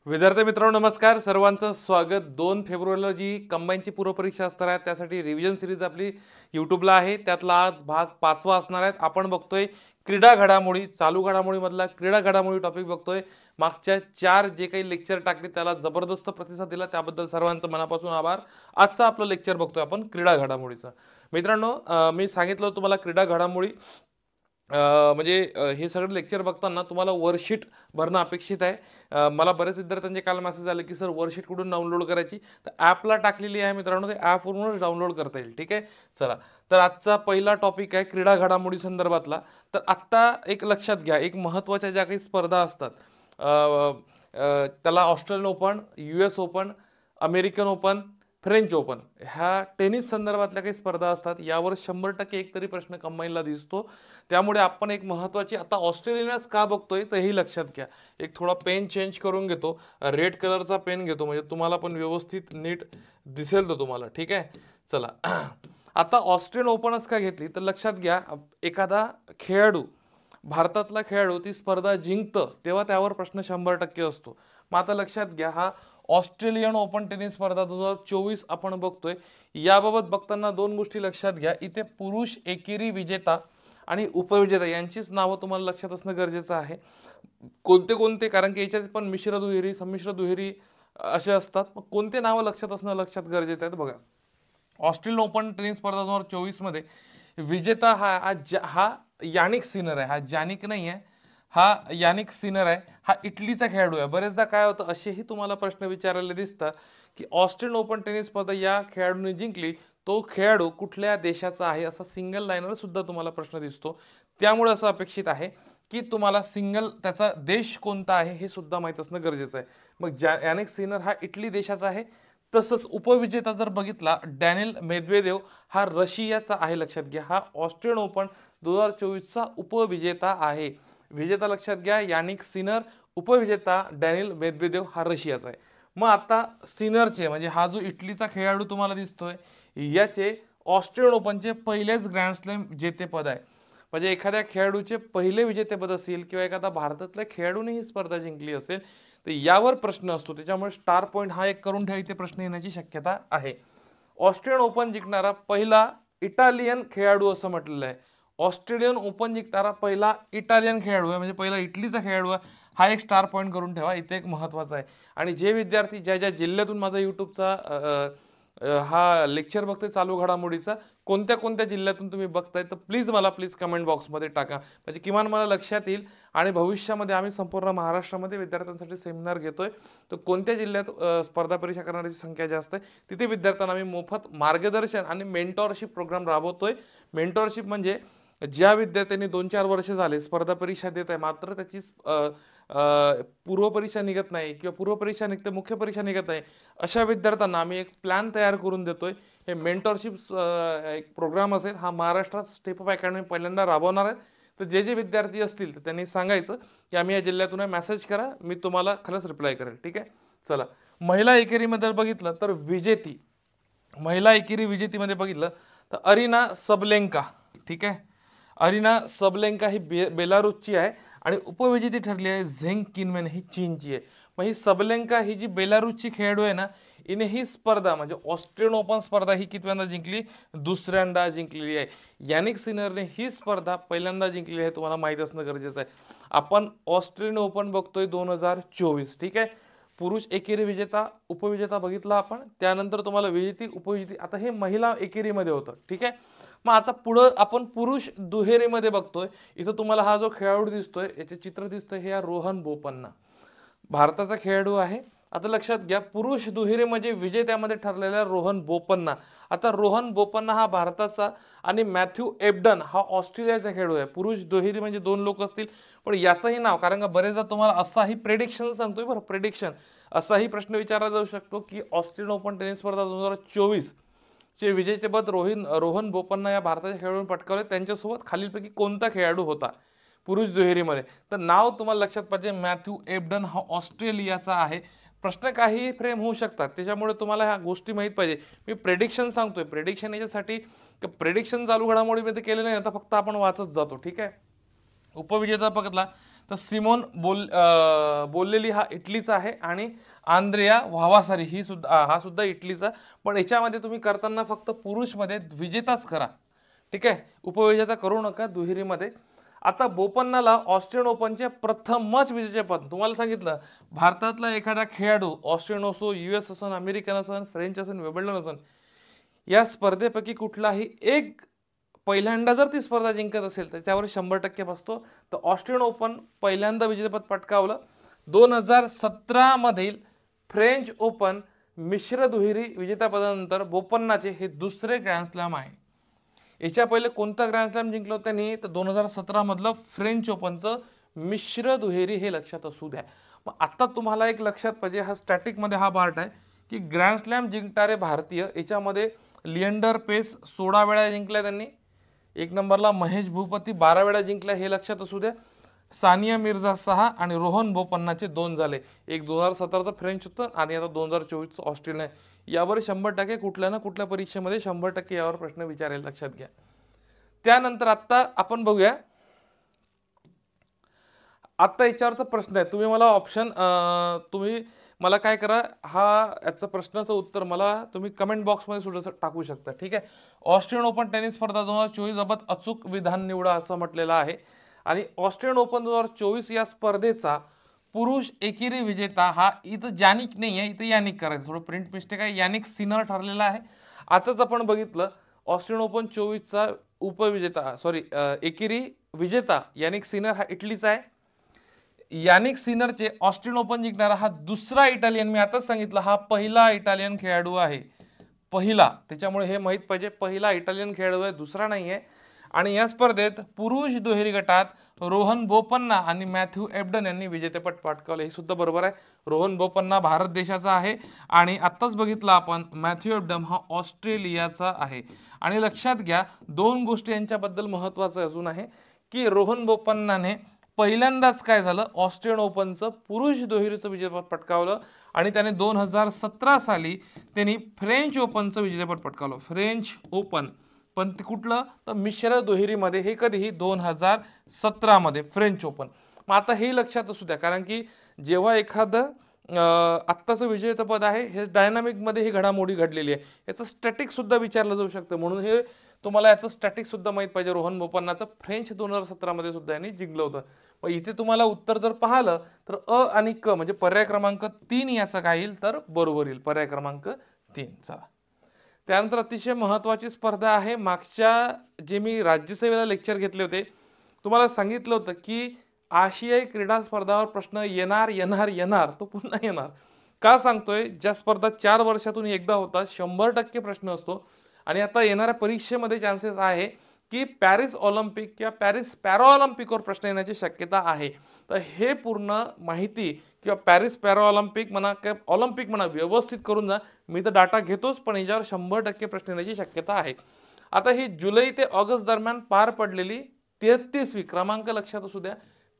विद्यार्थी मित्रांनो नमस्कार. सर्वांचं स्वागत. 2 फेब्रुवारीला जी कंबाईनची पूर्वपरीक्षा असणार आहे त्यासाठी रिव्हिजन सिरीज आपली यूट्यूबला आहे. त्यातला आज भाग 5वा असणार आहे. आपण बघतोय क्रीडा घडामोडी, चालू घडामोडीमधला क्रीडा घडामोडी टॉपिक बघतोय. मागच्या 4 जे काही लेक्चर टाकले त्याला जबरदस्त प्रतिसाद दिला, त्याबद्दल सर्वांचं मनापासून आभार. आजचं आपलं लेक्चर बघतोय आपण क्रीडा घडामोडीचं. मित्रांनो मी सांगितलं तुम्हाला क्रीडा घडामोडी हे सगळं लेक्चर बघताना तुम्हाला वर्कशीट भरणं अपेक्षित आहे. मला बरेच विद्यार्थ्यांचे काल मेसेज आले की सर वर्कशीट कुठून डाउनलोड करायची, तर ॲपला टाकलेली आहे मित्रांनो, ते ॲपवरूनच डाउनलोड करता येईल. ठीक आहे, चला. तर आजचा पहिला टॉपिक आहे क्रीडा घडामोडी संदर्भातला. तर आत्ता एक लक्षात घ्या, एक महत्त्वाच्या ज्या काही स्पर्धा असतात त्याला Australian open, US open, American open, French open, ह्या टेनिस संदर्भातल्या काही स्पर्धा असतात. यावर 100% एक तरी प्रश्न कंबाईनला दिसतो. त्यामुळे आपण एक महत्त्वाची आता ऑस्ट्रेलियनच का बघतोय तर हे लक्षात घ्या. एक थोडा पेन चेंज करून घेतो, रेड कलरचा पेन घेतो, म्हणजे तुम्हाला पण व्यवस्थित नीट दिसेल तो तुम्हाला. ठीक आहे, चला. आता ऑस्ट्रेलियन ओपनच का घेतली तर लक्षात घ्या, एखादा खेळाडू, भारतातला खेळाडू ती स्पर्धा जिंकतं तेव्हा त्यावर प्रश्न 100% असतो. मग आता लक्षात घ्या, हा ऑस्ट्रेलियन ओपन टेनिस स्पर्धा 2024 आपण बघतोय. याबाबत बघताना 2 गोष्टी लक्षात घ्या. इथे पुरुष एकेरी विजेता आणि उपविजेता यांचीच नावं तुम्हाला लक्षात असणं गरजेचं आहे. कोणते कोणते, कारण की याच्यात पण मिश्र दुहेरी, संमिश्र दुहेरी असे असतात. मग कोणते नावं लक्षात असणं गरजेचं आहे बघा. ऑस्ट्रेलियन ओपन टेनिस स्पर्धा 2024 मध्ये विजेता हा यानिक सिनर आहे. हा जानिक नाही आहे, हा यानिक सिनर आहे. हा इटलीचा खेळाडू आहे. बरेचदा काय होतं, असेही तुम्हाला प्रश्न विचारलेले दिसतात की ऑस्ट्रेलियन ओपन टेनिस स्पर्धा या खेळाडूने जिंकली, तो खेळाडू कुठल्या देशाचा आहे, असा सिंगल लाईनर सुद्धा तुम्हाला प्रश्न दिसतो. त्यामुळे असं अपेक्षित आहे की तुम्हाला त्याचा देश कोणता आहे हे सुद्धा माहीत असणं गरजेचं आहे. मग यानिक सिनर हा इटली देशाचा आहे. तसंच उपविजेता जर बघितला, डॅनिल मेदवेदेव हा रशियाचा आहे. लक्षात घ्या, हा ऑस्ट्रेलियन ओपन 2024चा उपविजेता आहे. विजेता लक्षात घ्या यानिक सिनर, उपविजेता डॅनिल मेदवेदेव हा रशियाचा आहे. मग आता सिनरचे म्हणजे हा जो इटलीचा खेळाडू तुम्हाला दिसतोय, याचे ऑस्ट्रेलियन ओपनचे पहिलेच ग्रँड स्लॅम जेतेपद आहे. म्हणजे एखाद्या खेळाडूचे पहिले विजेतेपद असेल किंवा एखादा भारतातल्या खेळाडूने ही स्पर्धा जिंकली असेल तर यावर प्रश्न असतो. त्याच्यामुळे स्टार पॉईंट हा एक करून ठेवा, इथे प्रश्न येण्याची शक्यता आहे. ऑस्ट्रेलियन ओपन जिंकणारा पहिला इटालियन खेळाडू असं म्हटलेलं आहे. ऑस्ट्रेलियन ओपन जिंकणारा पहिला इटालियन खेळाडू आहे, म्हणजे पहिला इटलीचा खेळाडू आहे. हा एक स्टार पॉईंट करून ठेवा, इथे एक महत्त्वाचा आहे. आणि जे विद्यार्थी ज्या ज्या जिल्ह्यातून माझा यूट्यूबचा हा लेक्चर बघतोय चालू घडामोडीचा, कोणत्या कोणत्या जिल्ह्यातून तुम्ही बघताय तर प्लीज कमेंट बॉक्समध्ये टाका, म्हणजे किमान मला लक्षात येईल. आणि भविष्यामध्ये आम्ही संपूर्ण महाराष्ट्रामध्ये विद्यार्थ्यांसाठी सेमिनार घेतोय. तर कोणत्या जिल्ह्यात स्पर्धा परीक्षा करण्याची संख्या जास्त आहे तिथे विद्यार्थ्यांना आम्ही मोफत मार्गदर्शन आणि मेंटॉरशिप प्रोग्राम राबवतोय. मेंटॉरशिप म्हणजे ज्या विद्यार्थ्यांनी 2-4 वर्ष झाले स्पर्धा परीक्षा देत आहे, मात्र त्याची पूर्वपरीक्षा निघत नाही किंवा पूर्वपरीक्षा निघते मुख्य परीक्षा निघत नाही, अशा विद्यार्थ्यांना आम्ही एक प्लॅन तयार करून देतोय. हे मेंटॉरशिप एक प्रोग्राम असेल, हा महाराष्ट्रात स्टेप अप अकॅडमी पहिल्यांदा राबवणार आहे. तर जे जे विद्यार्थी असतील तर त्यांनी सांगायचं की आम्ही या जिल्ह्यातून मेसेज करा, मी तुम्हाला खरंच रिप्लाय करेल. ठीक आहे, चला. महिला एकेरीमध्ये बघितलं तर महिला एकेरी विजेतीमध्ये बघितलं तर अरिना सबलेंका. ठीक आहे, अरिना सबलेंका ही बेलारूसची आहे आणि उपविजेती ठरली आहे झेंग किनमेन, ही चीनची आहे. मग ही सबलेंका ही जी बेलारूसची खेळाडू आहे ना, हिने ही स्पर्धा म्हणजे ऑस्ट्रेलियन ओपन स्पर्धा ही कितव्यांदा जिंकली, दुसऱ्यांदा जिंकलेली आहे. यानिक सिनरने ही स्पर्धा पहिल्यांदा जिंकलेली आहे, तुम्हाला माहीत असणं गरजेचं आहे. आपण ऑस्ट्रेलियन ओपन बघतोय 2024. ठीक आहे, पुरुष एकेरी विजेता उपविजेता बघितला आपण, त्यानंतर तुम्हाला विजेती उपविजेती, आता हे महिला एकेरीमध्ये होतं. ठीक आहे, मग आता पुढं आपण पुरुष दुहेरीमध्ये बघतोय. इथं तुम्हाला हा जो खेळाडू दिसतोय, याचे चित्र दिसतंय, हे रोहन बोपन्ना भारताचा खेळाडू आहे. आता लक्षात घ्या, पुरुष दुहेरी म्हणजे विजेत्यामध्ये ठरलेला रोहन बोपन्ना. आता रोहन बोपन्ना हा भारताचा आणि मॅथ्यू एबडन हा ऑस्ट्रेलियाचा खेळाडू आहे. पुरुष दुहेरी म्हणजे 2 लोक असतील, पण याचंही नाव, कारण का बरेचदा तुम्हाला असाही प्रेडिक्शन सांगतोय बरं, प्रेडिक्शन असाही प्रश्न विचारला जाऊ शकतो की ऑस्ट्रेलियन ओपन टेनिस स्पर्धा 2024 चे विजेतेपद रोहन बोपन्ना या भारताच्या खेळाडूने पटकावले. त्यांच्यासोबत खालीलपैकी कोणता खेळाडू होता पुरुष दुहेरीमध्ये, तर नाव तुम्हाला लक्षात पाहिजे, मॅथ्यू एबडन हा ऑस्ट्रेलियाचा आहे. प्रश्न काही फ्रेम होऊ शकतात, त्याच्यामुळे तुम्हाला ह्या गोष्टी माहीत पाहिजे. मी प्रेडिक्शन सांगतोय, प्रेडिक्शन याच्यासाठी प्रेडिक्शन चालू घडामोडीमध्ये केले नाही आता, फक्त आपण वाचत जातो. ठीक आहे, उपविजेता बघितला तर सिमोन बोल्लेली हा इटलीचा आहे आणि आंद्रेया व्हावासारी हा सुद्धा इटलीचा. पण याच्यामध्ये तुम्ही करताना फक्त पुरुषमध्ये विजेताच करा, ठीक आहे, उपविजेता करू नका दुहेरीमध्ये. आता बोपन्नाला ऑस्ट्रेलियन ओपनचे प्रथमच विजेतेपद, तुम्हाला सांगितलं भारतातला एखादा खेळाडू ऑस्ट्रेलियन असो, US असन, अमेरिकन असन, फ्रेंच असन, विम्बल्डन असन, या स्पर्धेपैकी कुठलाही एक पहिल्यांदा जर ती स्पर्धा जिंकत असेल तर त्यावर 100% बसतो. तर ऑस्ट्रेलियन ओपन पहिल्यांदा विजेतेपद पटकावलं. 2017 मधील फ्रेंच ओपन मिश्र दुहेरी विजेतेपदानंतर बोपन्नाचे हे दुसरे ग्रँड स्लॅम आहे. याच्या पहिले कोणता ग्रँड स्लॅम जिंकलं होतं त्यांनी, तर 2017 मधलं फ्रेंच ओपनचं मिश्र दुहेरी, हे लक्षात असू द्या. मग आता तुम्हाला एक लक्षात पाहिजे, हा स्टॅटिकमध्ये हा पार्ट आहे की ग्रँड स्लॅम जिंकणारे भारतीय याच्यामध्ये लिएंडर पेस 16 वेळा जिंकल्या त्यांनी, एक नंबरला महेश भूपती 12 वेळा जिंकल्या, हे लक्षात असू द्या. सानिया मिर्झा 6 आणि रोहन बोपन्नाचे 2 झाले. एक 2017चं फ्रेंच होतं आणि आता 2024चं ऑस्ट्रेलियन आहे. यावर 100% कुठल्या ना कुठल्या परीक्षेमध्ये 100% यावर प्रश्न विचारेल, लक्षात घ्या. त्यानंतर आता आपण बघूया, आता याच्यावरचा प्रश्न आहे. तुम्ही मला ऑप्शन, तुम्ही मला काय करा, याचं प्रश्नाचं उत्तर मला तुम्ही कमेंट बॉक्समध्ये सुद्धा टाकू शकता, ठीक आहे. ऑस्ट्रेलियन ओपन टेनिस स्पर्धा 2024 बाबत अचूक विधान निवडा असं म्हटलेलं आहे. आणि ऑस्ट्रेलियन ओपन 2024 या स्पर्धेचा पुरुष एकेरी विजेता हा इथं जानिक नाही आहे, इथं यानिक करायचं, थोडं प्रिंट मिस्टेक आहे, यानिक सिनर ठरलेला आहे. आताच आपण बघितलं ऑस्ट्रेलियन ओपन 24चा उपविजेता, एकेरी विजेता यानिक सिनर हा इटलीचा आहे. यानिक सिनरचे ऑस्ट्रेलियन ओपन जिंकणारा हा दुसरा इटालियन, मी आताच सांगितलं हा पहिला इटालियन खेळाडू आहे, पहिला, त्याच्यामुळे हे माहीत पाहिजे, पहिला इटालियन खेळाडू आहे, दुसरा नाही आहे. आणि या स्पर्धेत पुरुष दुहेरी गटात रोहन बोपन्ना आणि मॅथ्यू एबडन यांनी विजेतेपद पटकावले, हे सुद्धा बरोबर आहे. रोहन बोपन्ना भारत देशाचा आहे आणि आत्ताच बघितलं आपण मॅथ्यू एबडन हा ऑस्ट्रेलियाचा आहे. आणि लक्षात घ्या 2 गोष्टी यांच्याबद्दल महत्त्वाचं अजून आहे की रोहन बोपन्नाने पहिल्यांदाच काय झालं, ऑस्ट्रेलियन ओपनचं पुरुष दुहेरीचं विजेतेपद पटकावलं आणि त्याने 2017 साली त्यांनी फ्रेंच ओपनचं विजेतेपद पटकावलं, फ्रेंच ओपन, पण ते कुठलं, तर मिश्र दुहेरीमध्ये, हे कधीही 2017 मध्ये फ्रेंच ओपन. मग आता हे लक्षात असू द्या, कारण की जेव्हा एखादं आत्ताचं विजेतेपद आहे हे डायनामिकमध्ये ही घडामोडी घडलेली आहे, याचं स्टॅटिक सुद्धा विचारलं जाऊ शकतं, म्हणून हे तुम्हाला याचं स्टॅटिक सुद्धा माहीत पाहिजे. रोहन बोपन्नाचं फ्रेंच 2017 मध्ये सुद्धा यांनी जिंकलं होतं. मग इथे तुम्हाला उत्तर जर पाहिलं तर अ आणि क म्हणजे पर्याय क्रमांक 3 याचं काय येईल, तर बरोबर येईल, पर्याय क्रमांक 3. चला, त्यानंतर अतिशय महत्त्वाची स्पर्धा आहे. मागच्या जे मी राज्यसेवेला लेक्चर घेतले होते, तुम्हाला सांगितलं होतं की आशियाई क्रीडा स्पर्धावर प्रश्न येणार येणार येणार, तो पुन्हा येणार. का सांगतोय, ज्या स्पर्धा 4 वर्षातून एकदा होतात, 100% प्रश्न असतो. आणि आता येणाऱ्या परीक्षेमध्ये चान्सेस आहे की पॅरिस ऑलिम्पिक किंवा पॅरिस पॅराऑलिम्पिकवर प्रश्न येण्याची शक्यता आहे. तर हे पूर्ण माहिती किंवा पॅरिस पॅराऑलिम्पिक म्हणा किंवा ऑलिम्पिक म्हणा व्यवस्थित करून जा. मी तर डाटा घेतोच, पण याच्यावर 100% प्रश्न येण्याची शक्यता आहे. आता ही जुलै ते ऑगस्ट दरम्यान पार पडलेली 33वी, क्रमांक लक्षात असू द्या,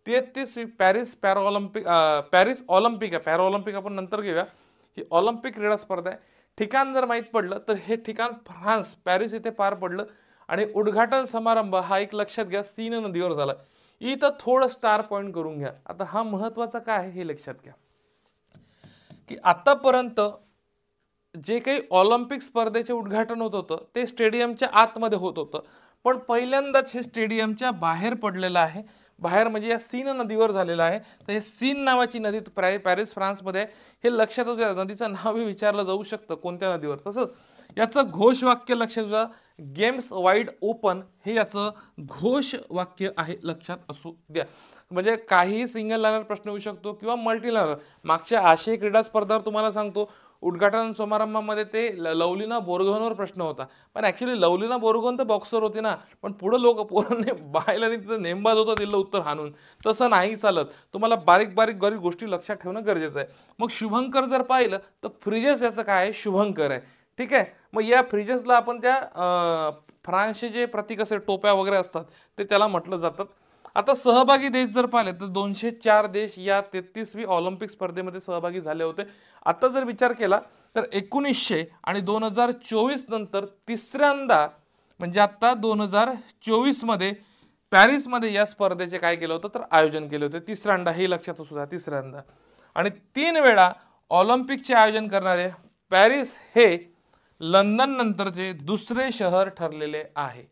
33वी पॅरिस पॅरिस ऑलिम्पिक आहे. पॅराऑलिम्पिक आपण नंतर घेऊया. ही ऑलिम्पिक क्रीडा स्पर्धा आहे. ठिकाण जर माहीत पडलं तर हे ठिकाण फ्रान्स, पॅरिस इथे पार पडलं आणि उद्घाटन समारंभ हा एक लक्षात घ्या सीन नदीवर झाला. इथं थोडं स्टार पॉइंट करून घ्या. आता हा महत्वाचा काय आहे हे लक्षात घ्या की आतापर्यंत जे काही ऑलिम्पिक स्पर्धेचे उद्घाटन होत होतं ते स्टेडियमच्या आतमध्ये होत होतं, पण पहिल्यांदाच हे स्टेडियमच्या बाहेर पडलेलं आहे. बाहेर म्हणजे या सीन नदीवर झालेलं आहे. तर हे सीन नावाची नदी पॅरिस फ्रान्समध्ये, हे लक्षात असू, नदीचं नावही विचारलं जाऊ शकतं कोणत्या नदीवर. तसंच याचं घोषवाक्य लक्षात घ्या, गेम्स वाईड ओपन हे याचं घोषवाक्य आहे, लक्षात असू द्या. म्हणजे काही सिंगल लाइनर प्रश्न येऊ शकतो किंवा मल्टी लाइनर. मागच्या आशियाई क्रीडा स्पर्धावर तुम्हाला सांगतो उद्घाटन समारंभामध्ये ते लवलिना बोरगोहनवर प्रश्न होता, पण ऍक्च्युली लवलिना बोरगोहन तर बॉक्सर होती ना, पण पुढे लोक पोरांनी बायला तिथं नेमबाज होता, दिलं उत्तर हाणून. तसं नाही चालत, तुम्हाला बारीक बारीक बारीक गोष्टी लक्षात ठेवणं गरजेचं आहे. मग शुभंकर जर पाहिलं तर फ्रिजेस याचं काय आहे, शुभंकर आहे, ठीक आहे. मग या फ्रिजेसला आपण त्या फ्रान्सचे जे प्रतीक असे टोप्या वगैरे असतात ते त्याला म्हटलं जातात. आता सहभागी देश जर पाहिले तर 204 देश या 33वी ऑलिम्पिक स्पर्धेमध्ये सहभागी झाले होते. आता जर विचार केला तर 1900 आणि 2024 नंतर तिसऱ्यांदा, म्हणजे आता 2024 मध्ये पॅरिसमध्ये या स्पर्धेचे काय केलं होतं तर आयोजन केले होते. तिसऱ्यांदा, हे लक्षात असू द्या, तिसऱ्यांदा. आणि 3 वेळा ऑलिम्पिकचे आयोजन करणारे पॅरिस हे लंडन नंतरचे दुसरे शहर ठरलेले आहे.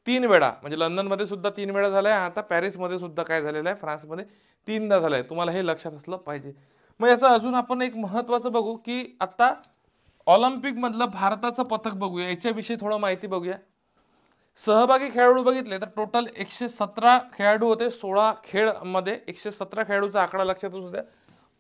3 वेळा, म्हणजे लंडनमध्ये सुद्धा 3 वेळा झालाय, आता पॅरिसमध्ये सुद्धा काय झालेलं आहे, फ्रान्समध्ये 3दा झालाय. तुम्हाला हे लक्षात असलं पाहिजे. मग याचं अजून आपण एक महत्त्वाचं बघू की आता ऑलिम्पिक मधलं भारताचं पथक बघूया, याच्याविषयी थोडं माहिती बघूया. सहभागी खेळाडू बघितले तर टोटल 117 खेळाडू होते. 16 खेळ मध्ये 117 खेळाडूचा आकडा लक्षात असू द्या.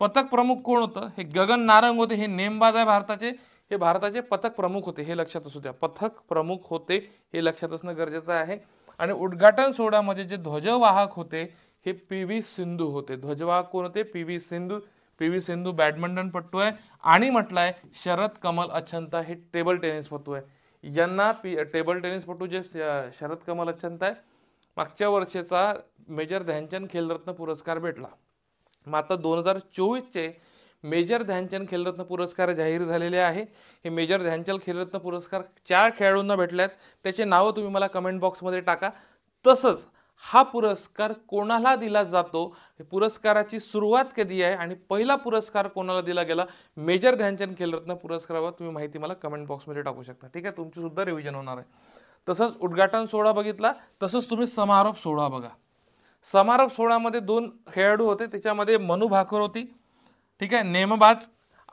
पथक प्रमुख कोण होतं, हे गगन नारंग होते. हे नेमबाज आहे भारताचे, हे भारताचे पथक प्रमुख होते, हे लक्षात असू द्या. पथक प्रमुख होते हे लक्षात असणं गरजेचं आहे. आणि उद्घाटन सोहळ्यामध्ये जे ध्वजवाहक होते हे पी.व्ही. सिंधू होते. ध्वजवाहक कोण होते, पी.व्ही. सिंधू. पी.व्ही. सिंधू बॅडमिंटनपटू आहे. आणि म्हटलंय शरद कमल अचंता हे टेबल टेनिसपटू आहे. यांना टेबल टेनिसपटू जे शरद कमल अचंता आहे, मागच्या वर्षीचा मेजर ध्यानचंद खेलरत्न पुरस्कार भेटला. मग आता 2024चे मेजर ध्यानचंद खेलरत्न पुरस्कार जाहीर झालेले आहे. हे मेजर ध्यानचंद खेलरत्न पुरस्कार 4 खेळाडूंना भेटले आहेत. त्याचे नावं तुम्ही मला कमेंट बॉक्समध्ये टाका. तसंच हा पुरस्कार कोणाला दिला जातो, पुरस्काराची सुरुवात कधी आहे आणि पहिला पुरस्कार कोणाला दिला गेला मेजर ध्यानचंद खेलरत्न पुरस्कारावर तुम्ही माहिती मला कमेंट बॉक्समध्ये टाकू शकता. ठीक आहे, तुमची सुद्धा रिव्हिजन होणार आहे. तसंच उद्घाटन सोहळा बघितला, तसंच तुम्ही समारोप सोहळा बघा. समारोप सोहळ्यामध्ये 2 खेळाडू होते, त्याच्यामध्ये मनू भाकर होती. ठीक आहे, नेमबाज.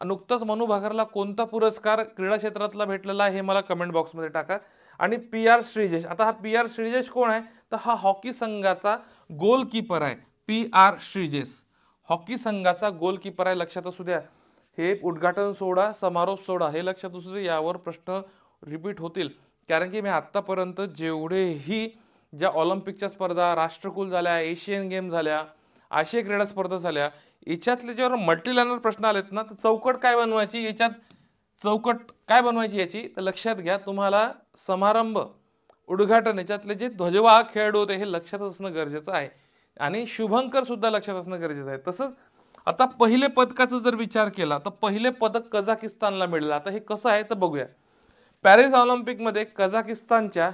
नुकतंच मनू भाकरला कोणता पुरस्कार क्रीडा क्षेत्रातला भेटलेला आहे हे मला कमेंट बॉक्समध्ये टाका. आणि पी.आर. श्रीजेश. आता हा पी.आर. श्रीजेश कोण आहे, तर हा हॉकी संघाचा गोलकीपर आहे. पी.आर. श्रीजेश हॉकी संघाचा गोलकीपर आहे, लक्षात असू द्या. हे उद्घाटन सोहळा, समारोप सोहळा हे लक्षात असू द्या. यावर प्रश्न रिपीट होतील, कारण की मी आत्तापर्यंत जेवढेही ज्या ऑलिम्पिकच्या स्पर्धा, राष्ट्रकुल झाल्या, एशियन गेम झाल्या, आशिया क्रीडा स्पर्धा झाल्या, याच्यातले ज्यावर मल्टीलाइनर प्रश्न आलेत ना, तर चौकट काय बनवायची याच्यात, चौकट काय बनवायची याची, तर लक्षात घ्या. तुम्हाला समारंभ, उद्घाटन याच्यातले जे ध्वजवाहक खेळाडू होते हे लक्षात असणं गरजेचं आहे. आणि शुभंकर सुद्धा लक्षात असणं गरजेचं आहे. तसंच आता पहिले पदकाचा जर विचार केला तर पहिले पदक कझाकिस्तानला मिळालं. आता हे कसं आहे तर बघूया. पॅरिस ऑलिम्पिकमध्ये कझाकिस्तानच्या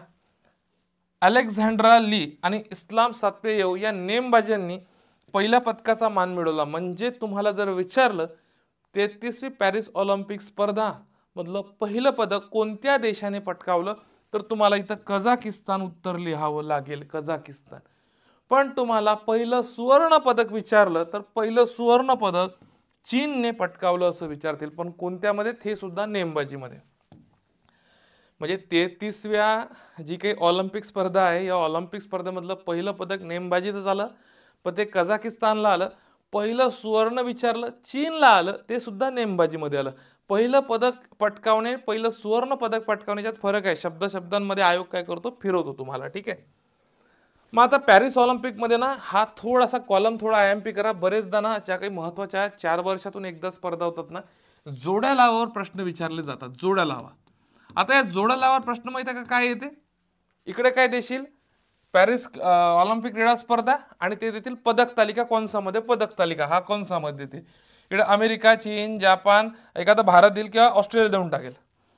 अलेक्झांड्रा ली आणि इस्लाम सात्पेयेव या नेमबाजांनी पहिल्या पदकाचा मान मिळवला. म्हणजे तुम्हाला जर विचारलं 33वी पॅरिस ऑलिम्पिक स्पर्धा मधलं पहिलं पदक कोणत्या देशाने पटकावलं, तर तुम्हाला इथं कझाकिस्तान उत्तर लिहावं लागेल, कझाकिस्तान. पण तुम्हाला पहिलं सुवर्ण पदक विचारलं तर पहिलं सुवर्ण पदक चीनने पटकावलं असं विचारतील. पण कोणत्यामध्ये, ते सुद्धा नेमबाजीमध्ये. म्हणजे 33व्या जी काही ऑलिम्पिक स्पर्धा आहे, या ऑलिम्पिक स्पर्धेमधलं पहिलं पदक नेमबाजीत झालं, पण ते कझाकिस्तानला आलं. पहिलं सुवर्ण विचारलं, चीनला आलं, ते सुद्धा नेमबाजीमध्ये आलं. पहिलं पदक पटकावणे, पहिलं सुवर्ण पदक पटकावण्याच्यात फरक आहे. शब्दांमध्ये आयोग काय करतो, फिरवतो तुम्हाला. ठीक आहे. मग आता पॅरिस ऑलिम्पिकमध्ये ना, हा थोडासा कॉलम थोडा आयएमपी करा. बरेचदा ना, ज्या काही महत्त्वाच्या 4 वर्षातून एकदा स्पर्धा होतात ना, जोड्या लावावर प्रश्न विचारले जातात. जोड्या लावा. आता या जोड्या लावावर प्रश्न माहिती आहे का काय येते, इकडे काय देशील, पॅरिस ऑलिम्पिक क्रीडा स्पर्धा, आणि ते देतील पदक तालिका. कोणसामध्ये, पदक तालिका हा कोणसामध्ये देते. इकडे अमेरिका, चीन, जपान, एखादा भारत देईल किंवा ऑस्ट्रेलिया देऊन टाकेल.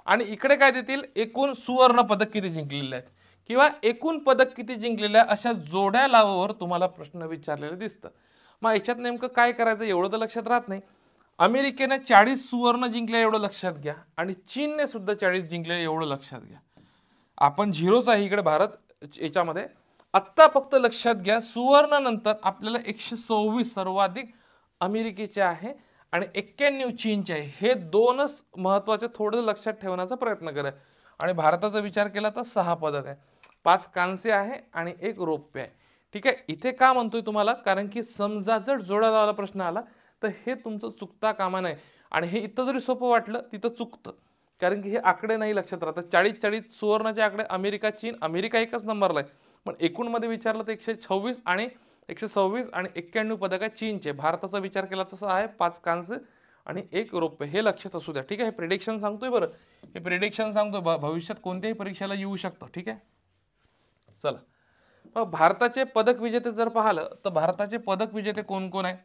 आणि इकडे काय देतील, एकूण सुवर्ण पदक किती जिंकलेले आहेत किंवा एकूण पदक किती जिंकलेले आहे, अशा जोड्या लावावर तुम्हाला प्रश्न विचारलेले दिसतात. मग याच्यात नेमकं काय करायचं एवढं तर लक्षात राहत नाही. अमेरिकेने 40 सुवर्ण जिंकले एवढं लक्षात घ्या, आणि चीनने सुद्धा 40 जिंकले एवढं लक्षात घ्या. आपण झिरोच आहे इकडे भारत याच्यामध्ये. आत्ता फक्त लक्षात घ्या, सुवर्ण नंतर आपल्याला 126 सर्वाधिक अमेरिकेचे आहे आणि 91 चीनचे आहे. हे 2च महत्त्वाचे, थोडं लक्षात ठेवण्याचा प्रयत्न करा. आणि भारताचा विचार केला तर 6 पदक आहे, 5 कांस्य आहे आणि 1 रौप्य आहे. ठीक आहे. इथे का म्हणतोय तुम्हाला, कारण की समजा जर जोड्या लावायला प्रश्न आला तर हे तुमचं चुकता कामा नये. आणि हे इथं जरी सोपं वाटलं तिथं चुकतं, कारण की हे आकडे नाही लक्षात राहतात. 40 सुवर्णाचे आकडे अमेरिका, चीन. अमेरिका एकच नंबरला आहे, पण एकूण मध्ये विचारलं तर 126 आणि 126 आणि 91 पदक आहे चीनचे. भारताचा विचार केला तसं आहे 5 कांस्य आणि 1 रौप्य. हे लक्षात असू द्या. ठीक आहे. हे प्रिडिक्शन सांगतोय बरं, हे प्रिडिक्शन सांगतोय, भविष्यात कोणत्याही परीक्षेला येऊ शकतं. ठीक आहे. चला, मग भारताचे पदक विजेते जर पाहिलं तर भारताचे पदक विजेते कोण कोण आहे,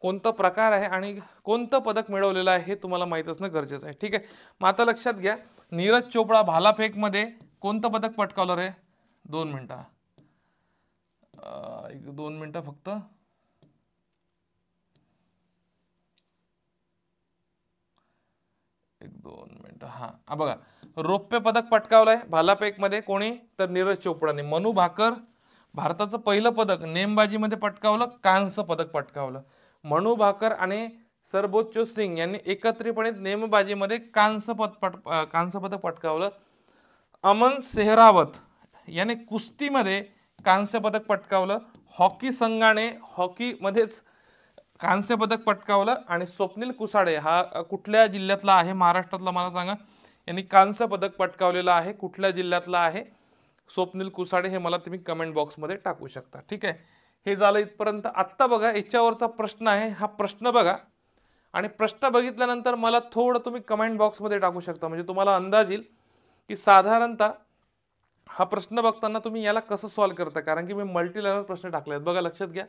कोणता प्रकार आहे आणि कोणतं पदक मिळवलेलं आहे हे तुम्हाला माहित असणं गरजेचं आहे. ठीक आहे. मग आता लक्षात घ्या, नीरज चोपडा भालाफेकमध्ये कोणतं पदक पटकावलं रे, 2 मिनिटं. एक 2 मिनिटं फक्त. एक 2 मिनिटं. हा बघा, रौप्य पदक पटकावलंय भालाफेकमध्ये कोणी, तर नीरज चोपडाने. मनू भाकर भारताचं पहिलं पदक नेमबाजीमध्ये पटकावलं, कांस्य पदक पटकावलं. मनू भाकर आणि सरबोच्चो सिंग यांनी एकत्रितपणे नेमबाजीमध्ये कांस्य पदक पटकावलं. अमन सेहरावत याने कुस्तीमध्ये कांस्य पदक पटकावलं. हॉकी संघाने हॉकीमध्येच कांस्य पदक पटकावलं. आणि स्वप्नील कुसाडे हा कुठल्या जिल्ह्यातला आहे, महाराष्ट्रातला मला सांगा. यांनी कांस्य पदक पटकावलेलं आहे. कुठल्या जिल्ह्यातला आहे स्वप्नील कुसाडे हे मला तुम्ही कमेंट बॉक्समध्ये टाकू शकता. ठीक आहे, हे झालं इथपर्यंत. आत्ता बघा याच्यावरचा प्रश्न आहे, हा प्रश्न बघा आणि प्रश्न बघितल्यानंतर मला थोडं तुम्ही कमेंट बॉक्समध्ये टाकू शकता, म्हणजे तुम्हाला अंदाज येईल की साधारणतः हा प्रश्न बघताना तुम्ही याला कसं सॉल्व्ह करता. कारण की मी मल्टी लेव्हल प्रश्न टाकले आहेत. बघा लक्षात घ्या,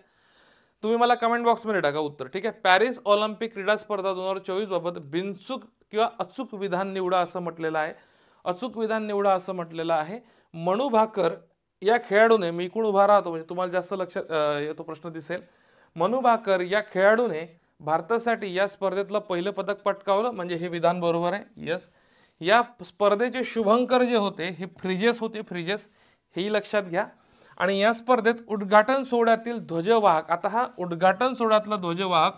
तुम्ही मला कमेंट बॉक्समध्ये टाका उत्तर. ठीक आहे, पॅरिस ऑलिम्पिक क्रीडा स्पर्धा 2024 बाबत बिनचूक किंवा अचूक विधान निवडा असं म्हटलेलं आहे. अचूक विधान निवडा असं म्हटलेलं आहे. मनू भाकर या खेळाडूने, मी इकडून उभा राहतो म्हणजे तुम्हाला जास्त लक्षात येतो प्रश्न दिसेल. मनू भाकर या खेळाडूने भारतासाठी या स्पर्धेतलं पहिलं पदक पटकावलं, म्हणजे हे विधान बरोबर आहे. यस, या स्पर्धेचे शुभंकर जे होते हे फ्रिजेस होते. फ्रिजेस हेही लक्षात घ्या. आणि या स्पर्धेत उद्घाटन सोहळ्यातील ध्वजवाहक, आता हा उद्घाटन सोहळ्यातला ध्वजवाहक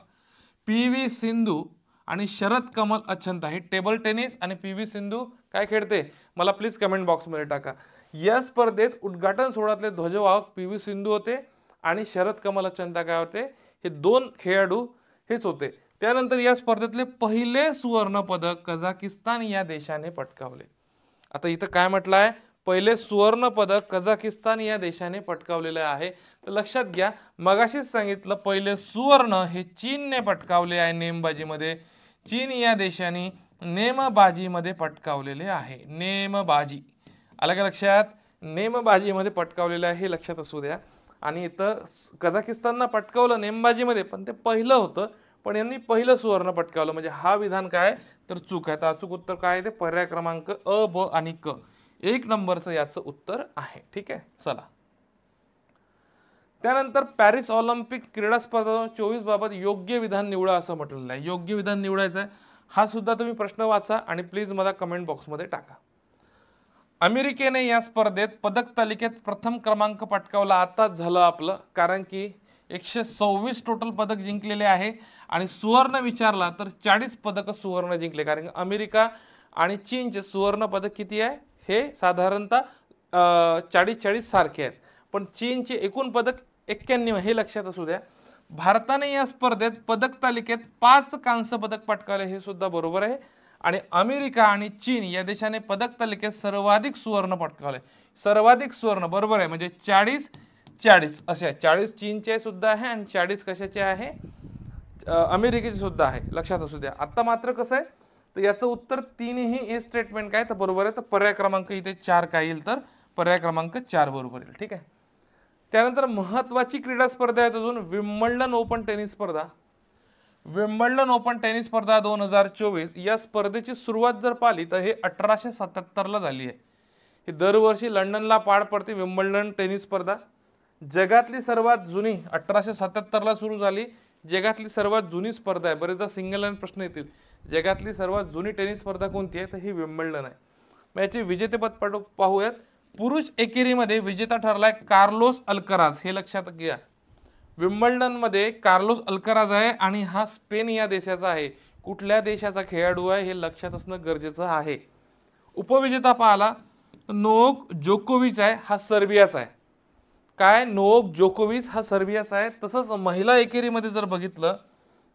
PV सिंधू आणि शरद कमल अचंता. हे टेबल टेनिस आणि PV सिंधू काय खेळते मला प्लीज कमेंट बॉक्समध्ये टाका. या स्पर्धेत उद्घाटन सोहळ्यातले ध्वजवाहक PV सिंधू होते आणि शरद कमल अचंता काय होते, हे दोन खेळाडू हेच होते. त्यानंतर या स्पर्धेतले पहिले सुवर्ण पदक कझाकिस्तान या देशाने पटकावले. आता इथं काय म्हटलं आहे, पहिले सुवर्ण पदक कझाकिस्तान या देशाने पटकावलेले आहे. तर लक्षात घ्या, मगाशीच सांगितलं पहिले सुवर्ण हे चीनने पटकावले आहे नेमबाजीमध्ये. चीन या देशाने नेमबाजीमध्ये पटकावलेले आहे. नेमबाजी आलं का लक्षात, नेमबाजीमध्ये पटकावलेले आहे हे लक्षात असू द्या. आणि इथं कझाकिस्ताननं पटकावलं नेमबाजीमध्ये, पण ते पहिलं होतं, पण यांनी पहिलं सुवर्ण पटकावलं, म्हणजे हा विधान काय तर चूक आहे. तर अचूक उत्तर काय आहे ते पर्याय क्रमांक अ, ब आणि क, 1 नंबरचं याचं उत्तर आहे. ठीक आहे, चला. त्यानंतर पॅरिस ऑलिम्पिक क्रीडा स्पर्धा 2024 बाबत योग्य विधान निवडा असं म्हटलेलं आहे. योग्य विधान निवडायचं आहे, हा सुद्धा तुम्ही प्रश्न वाचा आणि प्लीज मला कमेंट बॉक्समध्ये टाका. अमेरिकेने या स्पर्धेत पदक तालिकेत प्रथम क्रमांक पटकावला. आताच झालं आपलं, कारण की 126 टोटल पदक जिंकलेले आहे आणि सुवर्ण विचारला तर 40 पदक सुवर्ण जिंकले. कारण अमेरिका आणि चीनचे सुवर्ण पदक किती आहे, हे साधारणतः 40-40 सारखे आहेत, पण चीनचे एकूण पदक 91 हे लक्षात असू द्या. भारताने या स्पर्धेत पदक तालिकेत 5 कांस्य पदक पटकावले, हे सुद्धा बरोबर आहे. आणि अमेरिका आणि चीन या देशाने पदक तालिकेत सर्वाधिक सुवर्ण पटकावले. सर्वाधिक सुवर्ण बरोबर आहे, म्हणजे 40-40 असे आहे. 40 चीनचे सुद्धा आहे आणि 40 कशाचे आहे, अमेरिकेचे सुद्धा आहे, लक्षात असू द्या. आता मात्र कसं आहे, तर याचं उत्तर तीनही हे स्टेटमेंट काय तर बरोबर आहे. तर पर्याय क्रमांक इथे 4 काय येईल, तर पर्याय क्रमांक 4 बरोबर येईल. ठीक आहे. त्यानंतर महत्वाची क्रीडा स्पर्धा आहेत अजून, विम्बल्डन ओपन टेनिस स्पर्धा. विम्बल्डन ओपन टेनिस स्पर्धा 2024 या स्पर्धेची सुरुवात जर पाहिली तर हे 1877 झाली आहे. ही दरवर्षी लंडनला पार पडते विम्बल्डन टेनिस स्पर्धा. जगातली सर्वात जुनी 1877 सुरू झाली. जगातली सर्वात जुनी स्पर्धा आहे. बरेचदा सिंगल लाईन प्रश्न येतील, जगातली सर्वात जुनी टेनिस स्पर्धा कोणती आहे, तर ही विम्बल्डन आहे. मग याचे विजेतेपद पाहूयात. पुरुष एकेरीमध्ये विजेता ठरलाय कार्लोस अल्कराज, हे लक्षात घ्या. विम्बल्डन मध्ये कार्लोस अल्कराज आहे आणि हा स्पेन या देशाचा आहे. कुठल्या देशाचा खेळाडू आहे हे लक्षात असणं गरजेचं आहे. उपविजेता पाहिला नोवाक जोकोविच आहे, हा सर्बियाचा आहे. काय, नोवाक जोकोविच हा सर्बियाचा आहे. तसंच महिला एकेरीमध्ये जर बघितलं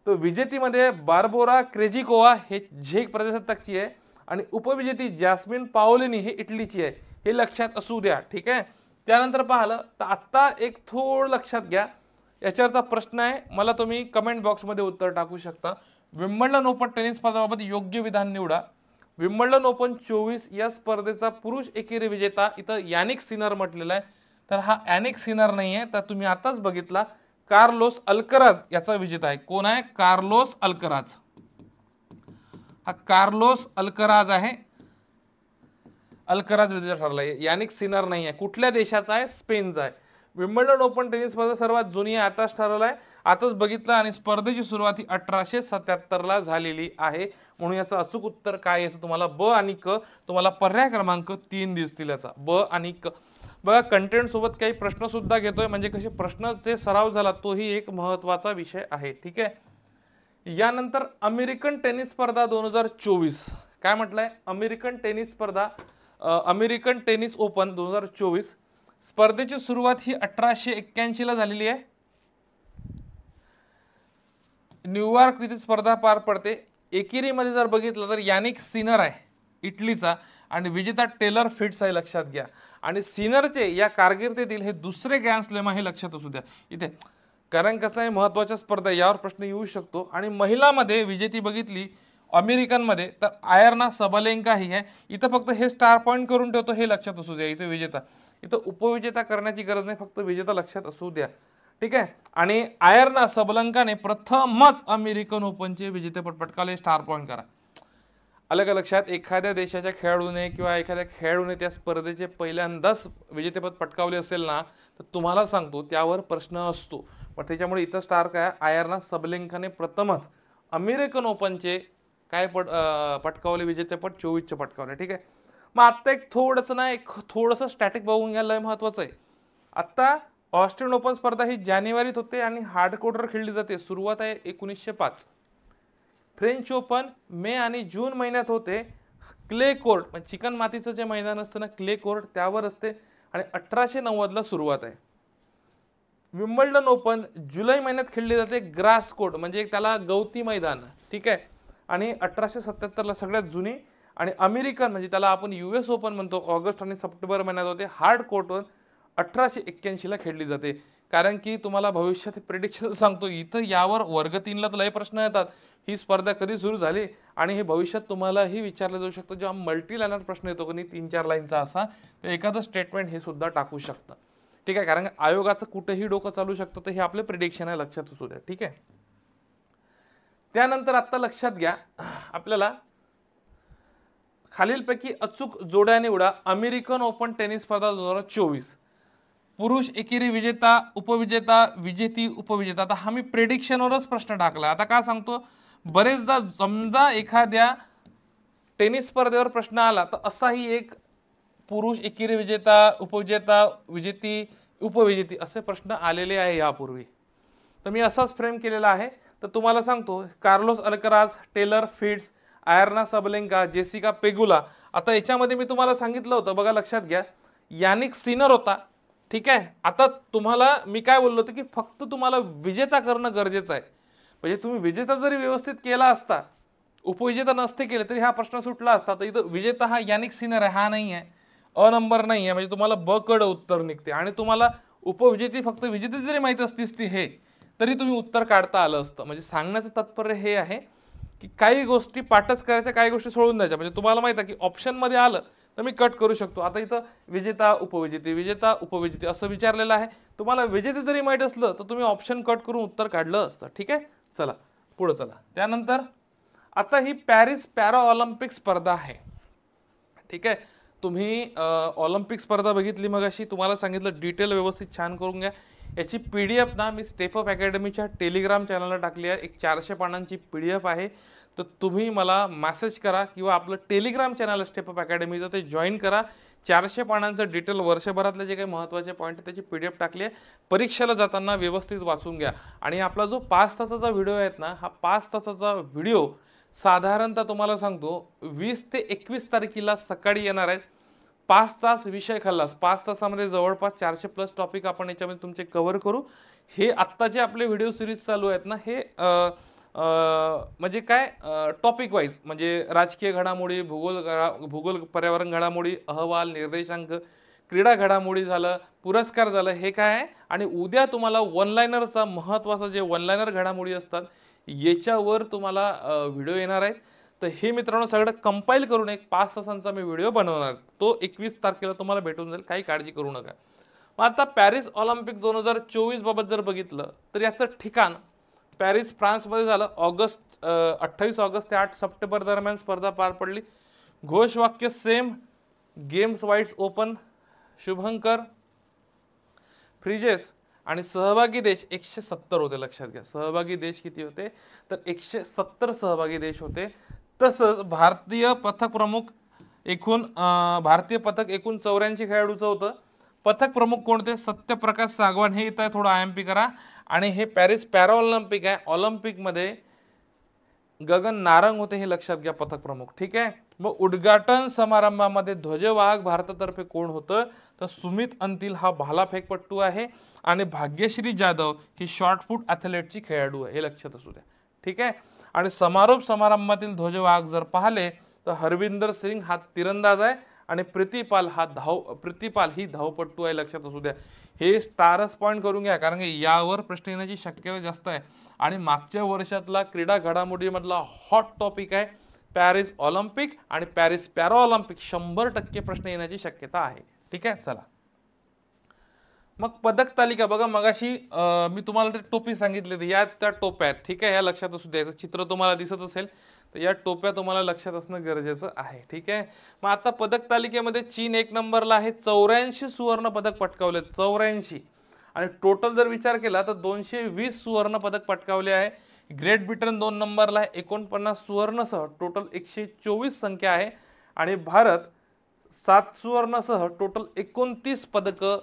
तर विजेतीमध्ये बार्बोरा क्रेजिकोवा हे झेक प्रजासत्ताकची आहे आणि उपविजेती जॅस्मिन पाओलिनी हे इटलीची आहे, हे लक्षात असू द्या. ठीक आहे. त्यानंतर पाहिलं तर आत्ता एक थोडं लक्षात घ्या, याच्यावरचा प्रश्न आहे, मला तुम्ही कमेंट बॉक्समध्ये उत्तर टाकू शकता. विम्बल्डन ओपन टेनिस स्पर्धेबाबत योग्य विधान निवडा. विम्बल्डन ओपन 24 या स्पर्धेचा पुरुष एकेरी विजेता इथं यानिक सिनर म्हटलेला आहे, तर हा यानिक सिनर नाही आहे, तर तुम्ही आताच बघितला कार्लोस अल्कराज याचा विजेता आहे. कोण आहे, कार्लोस अल्कराज. हा कार्लोस अल्कराज आहे, अल्कराज विजेता ठरला आहे. यानिक सिनर नाही आहे. कुठल्या देशाचा आहे, स्पेनचा आहे. विम्बल्डन ओपन टेनिस स्पर्धा सर्वात जुनी आहे, आताच ठरवलाय, आताच बघितलं आणि स्पर्धेची सुरुवात ही 1877 ला झालेली आहे. म्हणून याचं अचूक उत्तर काय येतं तुम्हाला ब आणि क. तुम्हाला पर्याय क्रमांक 3 दिसतील याचा ब आणि क. बघा कंटेंट सोबत काही प्रश्न सुद्धा घेतोय, म्हणजे कसे प्रश्नाचे सराव झाला तोही एक महत्त्वाचा विषय आहे. ठीक आहे. यानंतर अमेरिकन टेनिस स्पर्धा 2024 काय म्हटलंय, अमेरिकन टेनिस स्पर्धा अमेरिकन टेनिस ओपन 2024 स्पर्धेची सुरुवात ही 1881 ला झालेली आहे. न्यूयॉर्क येथे स्पर्धा पार पडते. एकेरीमध्ये जर बघितलं तर यानिक सिनर आहे इटलीचा आणि विजेता टेलर फिट्स आहे, लक्षात घ्या. आणि सिनरचे या कारकिर्दीतील हे दुसरे ग्रँड स्लॅम आहे, लक्षात असू द्या इथे, कारण कसं आहे महत्त्वाच्या स्पर्धा यावर प्रश्न येऊ शकतो. आणि महिलामध्ये विजेती बघितली अमेरिकनमध्ये तर आयर्ना सबलेंका ही आहे. इथं फक्त हे स्टार पॉईंट करून ठेवतो, हे लक्षात असू द्या. इथे विजेता, इथं उपविजेता करण्याची गरज नाही, फक्त विजेता लक्षात असू द्या. ठीक आहे. आणि आयर्ना सबलंकाने प्रथमच अमेरिकन ओपनचे विजेतेपद पटकावले, स्टार पॉईंट करा. अलग लक्षात, एखाद्या देशाच्या खेळाडूने किंवा एखाद्या खेळाडूने त्या स्पर्धेचे पहिल्यांदाच विजेतेपद पटकावले असेल ना, तर तुम्हाला सांगतो त्यावर प्रश्न असतो. पण त्याच्यामुळे इथं स्टार काय, आयर्ना सबलेंकाने प्रथमच अमेरिकन ओपनचे काय पटकावले विजेतेपद 24चे पटकावले. ठीक आहे. मग आत्ता एक थोडंसं ना, एक थोडंसं स्टॅटिक बघून घ्यायला महत्त्वाचं आहे. आत्ता ऑस्ट्रेलियन ओपन स्पर्धा ही जानेवारीत होते आणि हार्ड कोर्टवर खेळली जाते. सुरुवात आहे 1905. फ्रेंच ओपन मे आणि जून महिन्यात होते. क्ले कोर्ट म्हणजे चिकन मातीचं जे मैदान असतं ना, क्ले कोर्ट त्यावर असते आणि 1890 ला सुरुवात आहे. विम्बल्डन ओपन जुलै महिन्यात खेळली जाते, ग्रास कोर्ट म्हणजे त्याला गवती मैदान. ठीक आहे. आणि 1877 ला सगळ्यात जुनी. आणि अमेरिकन म्हणजे त्याला आपण US ओपन म्हणतो, ऑगस्ट आणि सप्टेंबर महिन्यात होते हार्ड कोर्टवर 1881 ला खेळली जाते. कारण की तुम्हाला भविष्यात प्रेडिक्शन सांगतो इथं, यावर वर्ग 3 ला तर लय प्रश्न येतात, ही स्पर्धा कधी सुरू झाली आणि हे भविष्यात तुम्हालाही विचारलं जाऊ शकतं. जेव्हा मल्टी लाईनर प्रश्न येतो की नाही 3-4 लाईनचा असा, तर एखादं स्टेटमेंट हे सुद्धा टाकू शकतं. ठीक आहे. कारण आयोगाचं कुठेही डोकं चालू शकतं, तर हे आपले प्रेडिक्शन आहे, लक्षात असू द्या. ठीक आहे. त्यानंतर आता लक्षात घ्या, आपल्याला खालीलपैकी अचूक जोड्या निवडा. अमेरिकन ओपन टेनिस स्पर्धा 2024 पुरुष एकेरी विजेता, उपविजेता, विजेती, उपविजेता. आता हा मी प्रेडिक्शनवरच प्रश्न टाकला. आता काय सांगतो, बरेचदा समजा एखाद्या टेनिस स्पर्धेवर प्रश्न आला तर असाही एक पुरुष एकेरी विजेता, उपविजेता, विजेती, उपविजेती असे प्रश्न आलेले आहे यापूर्वी. तर मी असाच फ्रेम केलेला आहे. तर तुम्हाला सांगतो, Carlos Alcaraz, Taylor Fritz, Aryna Sabalenka, Jessica Pegula. आता याच्यामध्ये मी तुम्हाला सांगितलं होतं, बघा लक्षात घ्या, यानिक सिनर होता. ठीक आहे. आता तुम्हाला मी काय बोललो होतो की फक्त तुम्हाला विजेता करणं गरजेचं आहे. म्हणजे तुम्ही विजेता जरी व्यवस्थित केला असता, उपविजेता नसते केले तरी हा प्रश्न सुटला असता. तर इथं विजेता हा यानिक सिनर आहे, हा नाही आहे, अ नंबर नाही आहे. म्हणजे तुम्हाला ब कड उत्तर निघते. आणि तुम्हाला उपविजेती फक्त विजेते जरी माहिती असतीस ती हे, तरी तुम्ही उत्तर काढता आलं असतं. म्हणजे सांगण्याचं तात्पर्य हे आहे की काही गोष्टी पाठच करायच्या, काही गोष्टी सोडून द्यायच्या. म्हणजे तुम्हाला माहिती आहे की ऑप्शनमध्ये आलं तर मी कट करू शकतो. आता इथं विजेता उपविजेते, विजेता उपविजेते असं विचारलेलं आहे. तुम्हाला विजेते जरी माहीत असलं तर तुम्ही ऑप्शन कट करून उत्तर काढलं असतं. ठीक आहे. चला पुढे चला. त्यानंतर आता ही पॅरिस पॅरा ऑलिम्पिक स्पर्धा आहे. ठीक आहे. तुम्ही ऑलिम्पिक स्पर्धा बघितली मग अशी, तुम्हाला सांगितलं डिटेल व्यवस्थित छान करून घ्या. याची PDF ना मी स्टेप अप अकॅडमीच्या टेलिग्राम चॅनलला टाकली आहे. एक 400 पानांची PDF आहे. तर तुम्ही मला मेसेज करा किंवा आपलं टेलिग्राम चॅनल स्टेप अप अकॅडमीचं ते जॉईन करा. 400 पानांचं डिटेल वर्षभरातले जे काही महत्त्वाचे पॉईंट आहे त्याची PDF टाकली आहे. परीक्षेला जाताना व्यवस्थित वाचून घ्या. आणि आपला जो 5 तासाचा व्हिडिओ आहे ना, हा 5 तासाचा व्हिडिओ साधारणतः तुम्हाला सांगतो 20 ते 21 तारखेला सकाळी येणार आहेत. 5 तास विषय खाल्लास, 5 तासामध्ये जवळपास 400+ टॉपिक आपण याच्यामध्ये तुमचे कव्हर करू. हे आत्ताचे आपले व्हिडिओ सिरीज चालू आहेत ना, हे म्हणजे काय टॉपिक वाईज, म्हणजे राजकीय घडामोडी, भूगोल पर्यावरण घडामोडी, अहवाल, निर्देशांक, क्रीडा घडामोडी झालं, पुरस्कार झालं, हे काय आहे. आणि उद्या तुम्हाला वन लाइनरचा महत्त्वाचा जे वन लाइनर घडामोडी असतात याच्यावर तुम्हाला व्हिडिओ येणार आहेत. तर हे मित्रांनो सगळं कंपाईल करून एक 5 तासांचा मी व्हिडिओ बनवणार. तो 21 तारखेला तुम्हाला भेटून जाईल, काही काळजी करू नका. मग आता पॅरिस ऑलिम्पिक 2024 बाबत जर बघितलं तर याचं ठिकाण पॅरिस फ्रान्समध्ये झालं. 28 ऑगस्ट ते 8 सप्टेंबर दरम्यान स्पर्धा पार पडली. घोषवाक्य सेम, गेम्स वाईड्स ओपन, शुभंकर, फ्रिजेस आणि सहभागी देश 170 होते. लक्षात घ्या, सहभागी देश किती होते, तर 170 सहभागी देश होते. तसंच भारतीय पथक प्रमुख भारतीय पथक एकूण 84 खेळाडूचं होतं. पथक प्रमुख कोणते, सत्यप्रकाश सागवान. हे इथं थोडं IMP करा. आणि हे पॅरिस पॅराऑलिम्पिक आहे, ऑलिम्पिकमध्ये गगन नारंग होते, हे लक्षात घ्या पथक प्रमुख. ठीक आहे. मग उद्घाटन समारंभामध्ये ध्वजवाहक भारतातर्फे कोण होतं, तर सुमित अंतिल हा भालाफेकपट्टू आहे आणि भाग्यश्री जाधव ही शॉर्टपुट ॲथलेटची खेळाडू आहे, हे लक्षात असू द्या. ठीक आहे. आणि समारोप समारंभातील ध्वजवाहक जर पाहिले तर हरविंदर सिंग हा तिरंदाज आहे आणि प्रीतिपाल ही धावपट्टू आहे, लक्षात असू द्या. हे स्टारच पॉईंट करून घ्या, कारण की यावर प्रश्न येण्याची शक्यता जास्त आहे आणि मागच्या वर्षातला क्रीडा घडामोडीमधला हॉट टॉपिक आहे पॅरिस ऑलिम्पिक आणि पॅरिस पॅराऑलिम्पिक. 100% प्रश्न येण्याची शक्यता आहे. ठीक आहे. चला मग पदक तालिका बघा. मगाशी मी तुम्हाला टोपी सांगितली, या त्या टोप्या आहेत. ठीक आहे, या लक्षात असू द्यायचं. चित्र तुम्हाला दिसत असेल तर या टोप्या तुम्हाला लक्षात असणं गरजेचं आहे. ठीक आहे. मग आता पदक तालिकेमध्ये चीन 1 नंबरला आहे, 84 सुवर्ण पदक पटकावले, 84. आणि टोटल जर विचार केला तर 220 सुवर्ण पदक पटकावले आहे. ग्रेट ब्रिटन 2 नंबरला आहे, 49 सुवर्णसह टोटल 124 संख्या आहे. आणि भारत 7 सुवर्णसह टोटल 29 पदकं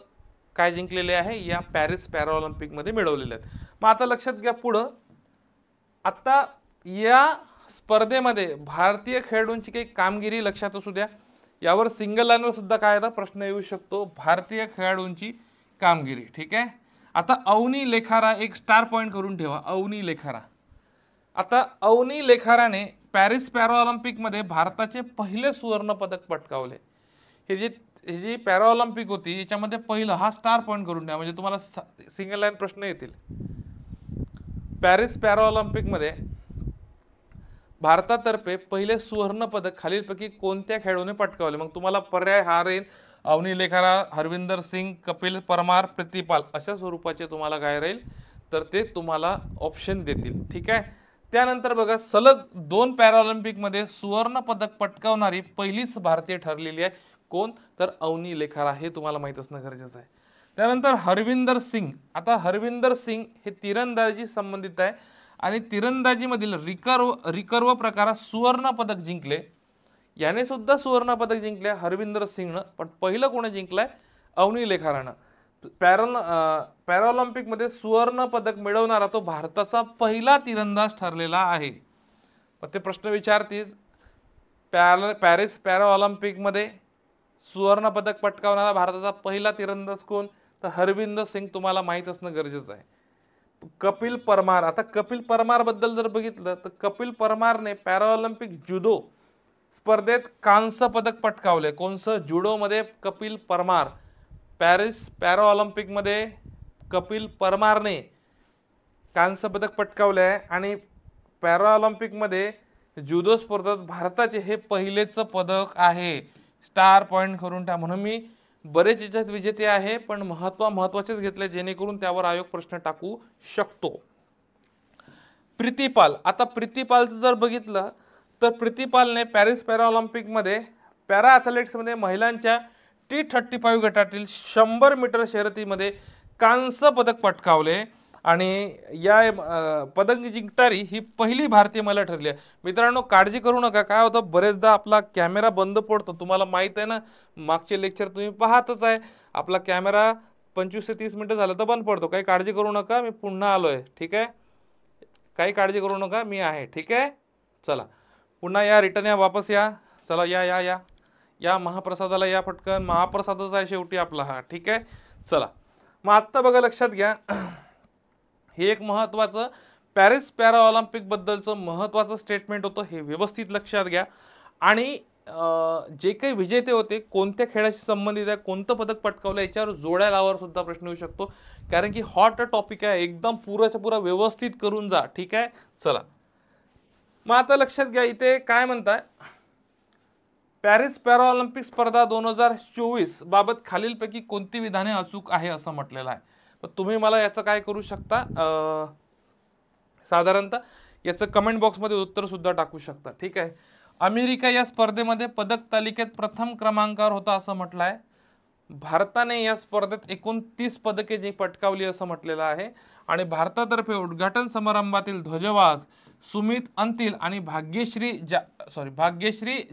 काय जिंकलेले आहे, या पॅरिस पॅराऑलिम्पिकमध्ये मिळवलेले आहेत. मग आता लक्षात घ्या पुढं, आता या स्पर्धेमध्ये भारतीय खेळाडूंची काही कामगिरी लक्षात असू द्या. यावर सिंगल लाईनवर सुद्धा काय आता प्रश्न येऊ शकतो, भारतीय खेळाडूंची कामगिरी. ठीक आहे. आता अवनी लेखारा एक स्टार पॉईंट करून ठेवा, अवनी लेखारा. आता अवनी लेखाराने पॅरिस पॅराऑलिम्पिकमध्ये भारताचे पहिले सुवर्ण पदक पटकावले. ही जी पॅराऑलिम्पिक होती याच्यामध्ये पहिलं, हा स्टार पॉईंट करून ठेवा म्हणजे तुम्हाला सिंगल लाईन प्रश्न येतील. पॅरिस पॅराऑलिम्पिकमध्ये भारतातर्फे पहिले सुवर्ण पदक खालीलपैकी कोणत्या खेळाडूने पटकावले. मग तुम्हाला पर्याय हा राहील, अवनी लेखारा, हरविंदर सिंग, कपिल परमार, प्रीतिपाल, अशा स्वरूपाचे तुम्हाला काय राहील, तर ते तुम्हाला ऑप्शन देतील. ठीक आहे. त्यानंतर बघा, सलग 2 पॅराऑलिम्पिकमध्ये सुवर्ण पदक पटकावणारी पहिलीच भारतीय ठरलेली आहे. कोण, तर अवनी लेखारा. हे तुम्हाला माहित असणं गरजेचं आहे. त्यानंतर हरविंदर सिंग. आता हरविंदर सिंग हे तिरंदाजी संबंधित आहे आणि तिरंदाजीमधील रिकर्व प्रकारात सुवर्ण पदक जिंकले. याने सुद्धा सुवर्ण पदक जिंकले हरविंदर सिंगनं, पण पहिलं कोणी जिंकलंय, अवनी लेखारानं. पॅराऑलिम्पिकमध्ये सुवर्ण पदक मिळवणारा तो भारताचा पहिला तिरंदाज ठरलेला आहे. मग ते प्रश्न विचारतील, पॅरिस पॅराऑलिम्पिकमध्ये सुवर्ण पदक पटकावणारा भारताचा पहिला तिरंदाज कोण, तर हरविंदर सिंग तुम्हाला माहीत असणं गरजेचं आहे. कपिल परमार. आता कपिल परमार बद्दल जर बघितलं तर कपिल परमारने पॅराऑलिम्पिक जुडो स्पर्धेत कांस्य पदक पटकावले. कोणचं, जुडोमध्ये कपिल परमार. पॅरिस पॅराऑलिम्पिकमध्ये कपिल परमारने कांस्य पदक पटकावले आहे आणि पॅराऑलिम्पिकमध्ये जुडो स्पर्धेत भारताचे हे पहिलेच पदक आहे. स्टार पॉईंट करून ठेवा. म्हणून मी बरेच याच्यात विजेते आहे, पण महत्वाचेच घेतले जेणेकरून त्यावर आयोग प्रश्न टाकू शकतो. प्रीतिपाल. आता प्रीतिपालचं जर बघितलं तर प्रीतिपालने पॅरिस पॅराऑलिम्पिकमध्ये पॅरा ॲथलेट्समध्ये महिलांच्या T35 गटातील 100 मीटर शर्यतीमध्ये कांस्य पदक पटकावले आणि या पदक जिंकणारी ही पहिली भारतीय महिला ठरली आहे. मित्रांनो, काळजी करू नका. काय होतं, बरेचदा आपला कॅमेरा बंद पडतो. तुम्हाला माहित आहे ना, मागचे लेक्चर तुम्ही पाहतच आहे, आपला कॅमेरा 25 ते 30 मिनिटं झालं तर बंद पडतो. काही काळजी करू नका, मी पुन्हा आलोय. ठीक आहे, काही काळजी करू नका, मी आहे. ठीक आहे. चला पुन्हा या, रिटर्न या, वापस या. चला या या या या महाप्रसादाला या पटकन. महाप्रसादच आहे शेवटी आपला हा. ठीक आहे. चला मग आत्ता बघा, लक्षात घ्या, हे एक महत्त्वाचं पॅरिस पॅराऑलिम्पिक बद्दलचं महत्त्वाचं स्टेटमेंट होतं. हे व्यवस्थित लक्षात घ्या. आणि जे काही विजेते होते, कोणत्या खेळाशी संबंधित आहे, कोणतं पदक पटकावलं, याच्यावर जोड्या लावावर सुद्धा प्रश्न येऊ शकतो, कारण की हॉट टॉपिक आहे. एकदम पुराच्या पुरा व्यवस्थित करून जा. ठीक आहे. चला मग आता लक्षात घ्या, इथे काय म्हणताय, पॅरिस पॅराऑलिम्पिक स्पर्धा 2024 बाबत खालीलपैकी कोणती विधाने अचूक आहे असं म्हटलेलं आहे. तर तुम्ही मला याचं काय करू शकता, साधारणतः याचं कमेंट बॉक्समध्ये उत्तर सुद्धा टाकू शकता. ठीक आहे. अमेरिका या स्पर्धेमध्ये पदक तालिकेत प्रथम क्रमांकावर होता असं म्हटलं आहे. भारताने या स्पर्धेत एकूण 30 पदके जी पटकावली असं म्हटलेलं आहे आणि भारतातर्फे उद्घाटन समारंभातील ध्वजवाहक सुमित अंतिल आणि भाग्यश्री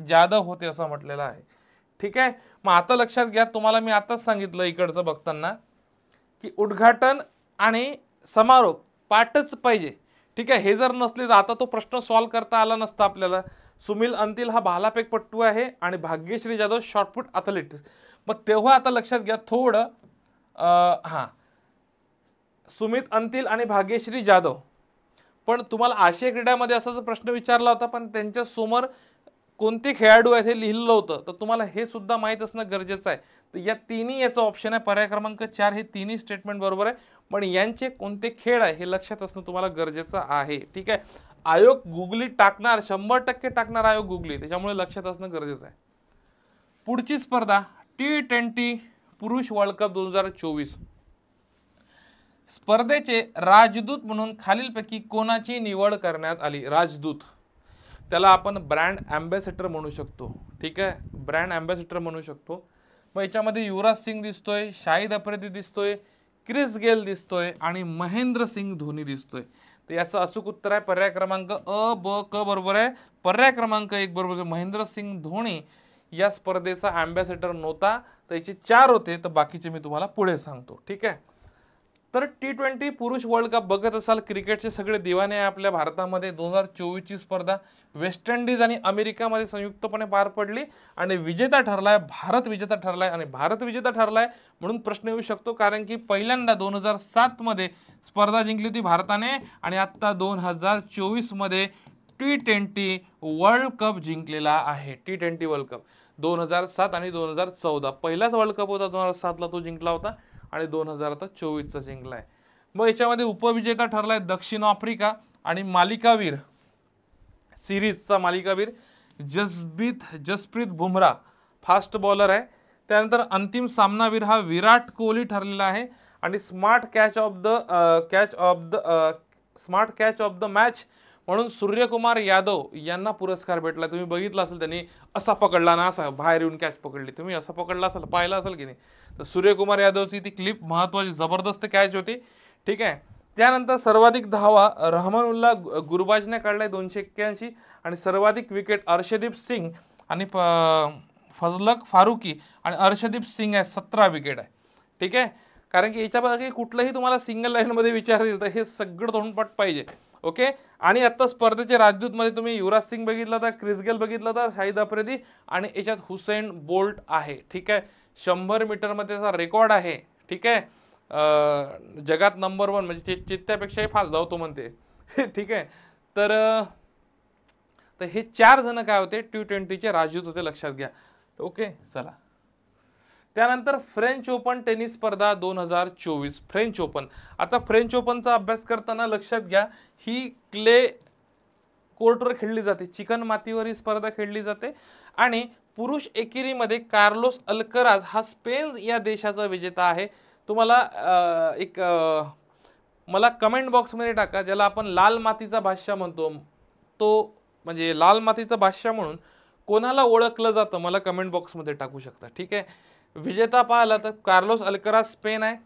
जाधव होते असं म्हटलेलं आहे. ठीक आहे, मग आता लक्षात घ्या, तुम्हाला मी आताच सांगितलं इकडचं बघताना की उद्घाटन आणि समारोप पाठच पाहिजे. ठीक आहे, हे जर नसले तर आता तो प्रश्न सॉल्व्ह करता आला नसता आपल्याला. सुमित अंतिल हा भालाफेकपटू आहे आणि भाग्यश्री जाधव शॉर्टपुट ॲथलेटिक्स. मग तेव्हा आता लक्षात घ्या थोडं, हां, सुमित अंतिल आणि भाग्यश्री जाधव. पण तुम्हाला आशिया क्रीडामध्ये असा प्रश्न विचारला होता, पण त्यांच्या समोर कोणते खेळाडू आहेत हे लिहिलेलं होतं, तर तुम्हाला हे सुद्धा माहीत असणं गरजेचं आहे. तर या तिन्ही याचा ऑप्शन आहे, पर्याय क्रमांक 4 हे तिन्ही स्टेटमेंट बरोबर आहे. पण यांचे कोणते खेळ आहे हे लक्षात असणं तुम्हाला गरजेचं आहे. ठीक आहे, आयोग गुगली टाकणार, 100% टाकणार आयोग गुगली, त्याच्यामुळे लक्षात असणं गरजेचं आहे. पुढची स्पर्धा T20 पुरुष वर्ल्ड कप 2024. स्पर्धेचे राजदूत म्हणून खालीलपैकी कोणाची निवड करण्यात आली? राजदूत, त्याला आपण ब्रँड ॲम्बॅसेडर म्हणू शकतो. ठीक आहे, ब्रँड ॲम्बॅसेडर म्हणू शकतो. मग याच्यामध्ये युवराज सिंग दिसतोय, शाहिद आफ्रिदी दिसतोय, क्रिस गेल दिसतोय आणि महेंद्र सिंग धोनी दिसतोय. तर याचं अचूक उत्तर आहे पर्याय क्रमांक अ, ब, क बरोबर आहे. पर्याय क्रमांक 1 बरोबर आहे. महेंद्र सिंग धोनी या स्पर्धेचा ॲम्बॅसेडर नव्हता, तर याचे 4 होते, तर बाकीचे मी तुम्हाला पुढे सांगतो. ठीक आहे, तर T20 पुरुष वर्ल्ड कप बघत असाल, क्रिकेटचे सगळे दिवाने आहे आपल्या भारतामध्ये. 2024ची स्पर्धा वेस्ट इंडिज आणि अमेरिकामध्ये संयुक्तपणे पार पडली आणि विजेता ठरलाय भारत, विजेता ठरलाय. आणि भारत विजेता ठरलाय म्हणून प्रश्न येऊ शकतो, कारण की पहिल्यांदा 2007 मध्ये स्पर्धा जिंकली होती भारताने आणि आता 2024 मध्ये T20 वर्ल्ड कप जिंकलेला आहे. T20 वर्ल्ड कप 2007 आणि 2014 पहिलाच वर्ल्ड कप होता. 2007ला तो जिंकला होता आणि 2024चा जिंकलाय. मग याच्यामध्ये उपविजेता ठरलाय दक्षिण आफ्रिका आणि मालिकावीर, सिरीजचा मालिकावीर जसप्रीत बुमराह फास्ट बॉलर आहे. त्यानंतर अंतिम सामनावीर हा विराट कोहली ठरलेला आहे आणि smart catch of the match म्हणून सूर्यकुमार यादव यांना पुरस्कार भेटला. तुम्ही बघितला असेल, त्यांनी असा पकडला ना, असा बाहेर येऊन कॅच पकडली, तुम्ही असा पकडला असेल, पाहिला असेल की नाही. तर सूर्यकुमार यादवची ती क्लिप महत्त्वाची जबरदस्त कॅच होती. ठीक आहे, त्यानंतर सर्वाधिक धावा रहमानुल्ला गुरबाजने काढलाय 281 आणि सर्वाधिक विकेट अर्शदीप सिंग आणि फजलक फारुकी आणि अर्शदीप सिंग आहे, 17 विकेट आहे. ठीक आहे, कारण की याच्यापैकी कुठलंही तुम्हाला सिंगल लाईनमध्ये विचारतील तर हे सगळं तोंडपाठ पाहिजे. ओके, आणि आता स्पर्धेचे राजदूतमध्ये तुम्ही युवराज सिंग बघितला तर, क्रिस गेल बघितला तर, शाहिद आफ्रिदी आणि याच्यात हुसेन बोल्ट आहे. ठीक आहे, 100 मीटरमध्ये त्याचा रेकॉर्ड आहे. ठीक आहे, जगात नंबर 1 म्हणजे चित्त्यापेक्षाही फास्ट धावतो म्हणते. ठीक आहे, तर हे 4 जण काय होते, T20चे राजदूत होते, लक्षात घ्या. ओके, चला त्यानंतर फ्रेंच ओपन टेनिस स्पर्धा 2024. फ्रेंच ओपन, आता फ्रेंच ओपनचा अभ्यास करताना लक्षात घ्या, ही क्ले कोर्टवर खेळली जाते, चिकन मातीवर ही स्पर्धा खेळली जाते. आणि पुरुष एकेरीमध्ये कार्लोस अल्कराज हा स्पेन या देशाचा विजेता आहे. तुम्हाला मला कमेंट बॉक्समध्ये टाका, ज्याला आपण लाल मातीचा बादशाह म्हणतो, तो म्हणजे लाल मातीचा बादशाह म्हणून कोणाला ओळखलं जातं, मला कमेंट बॉक्समध्ये टाकू शकता. ठीक आहे, विजेता पाहिला तर कार्लोस अल्कराज स्पेन आहे.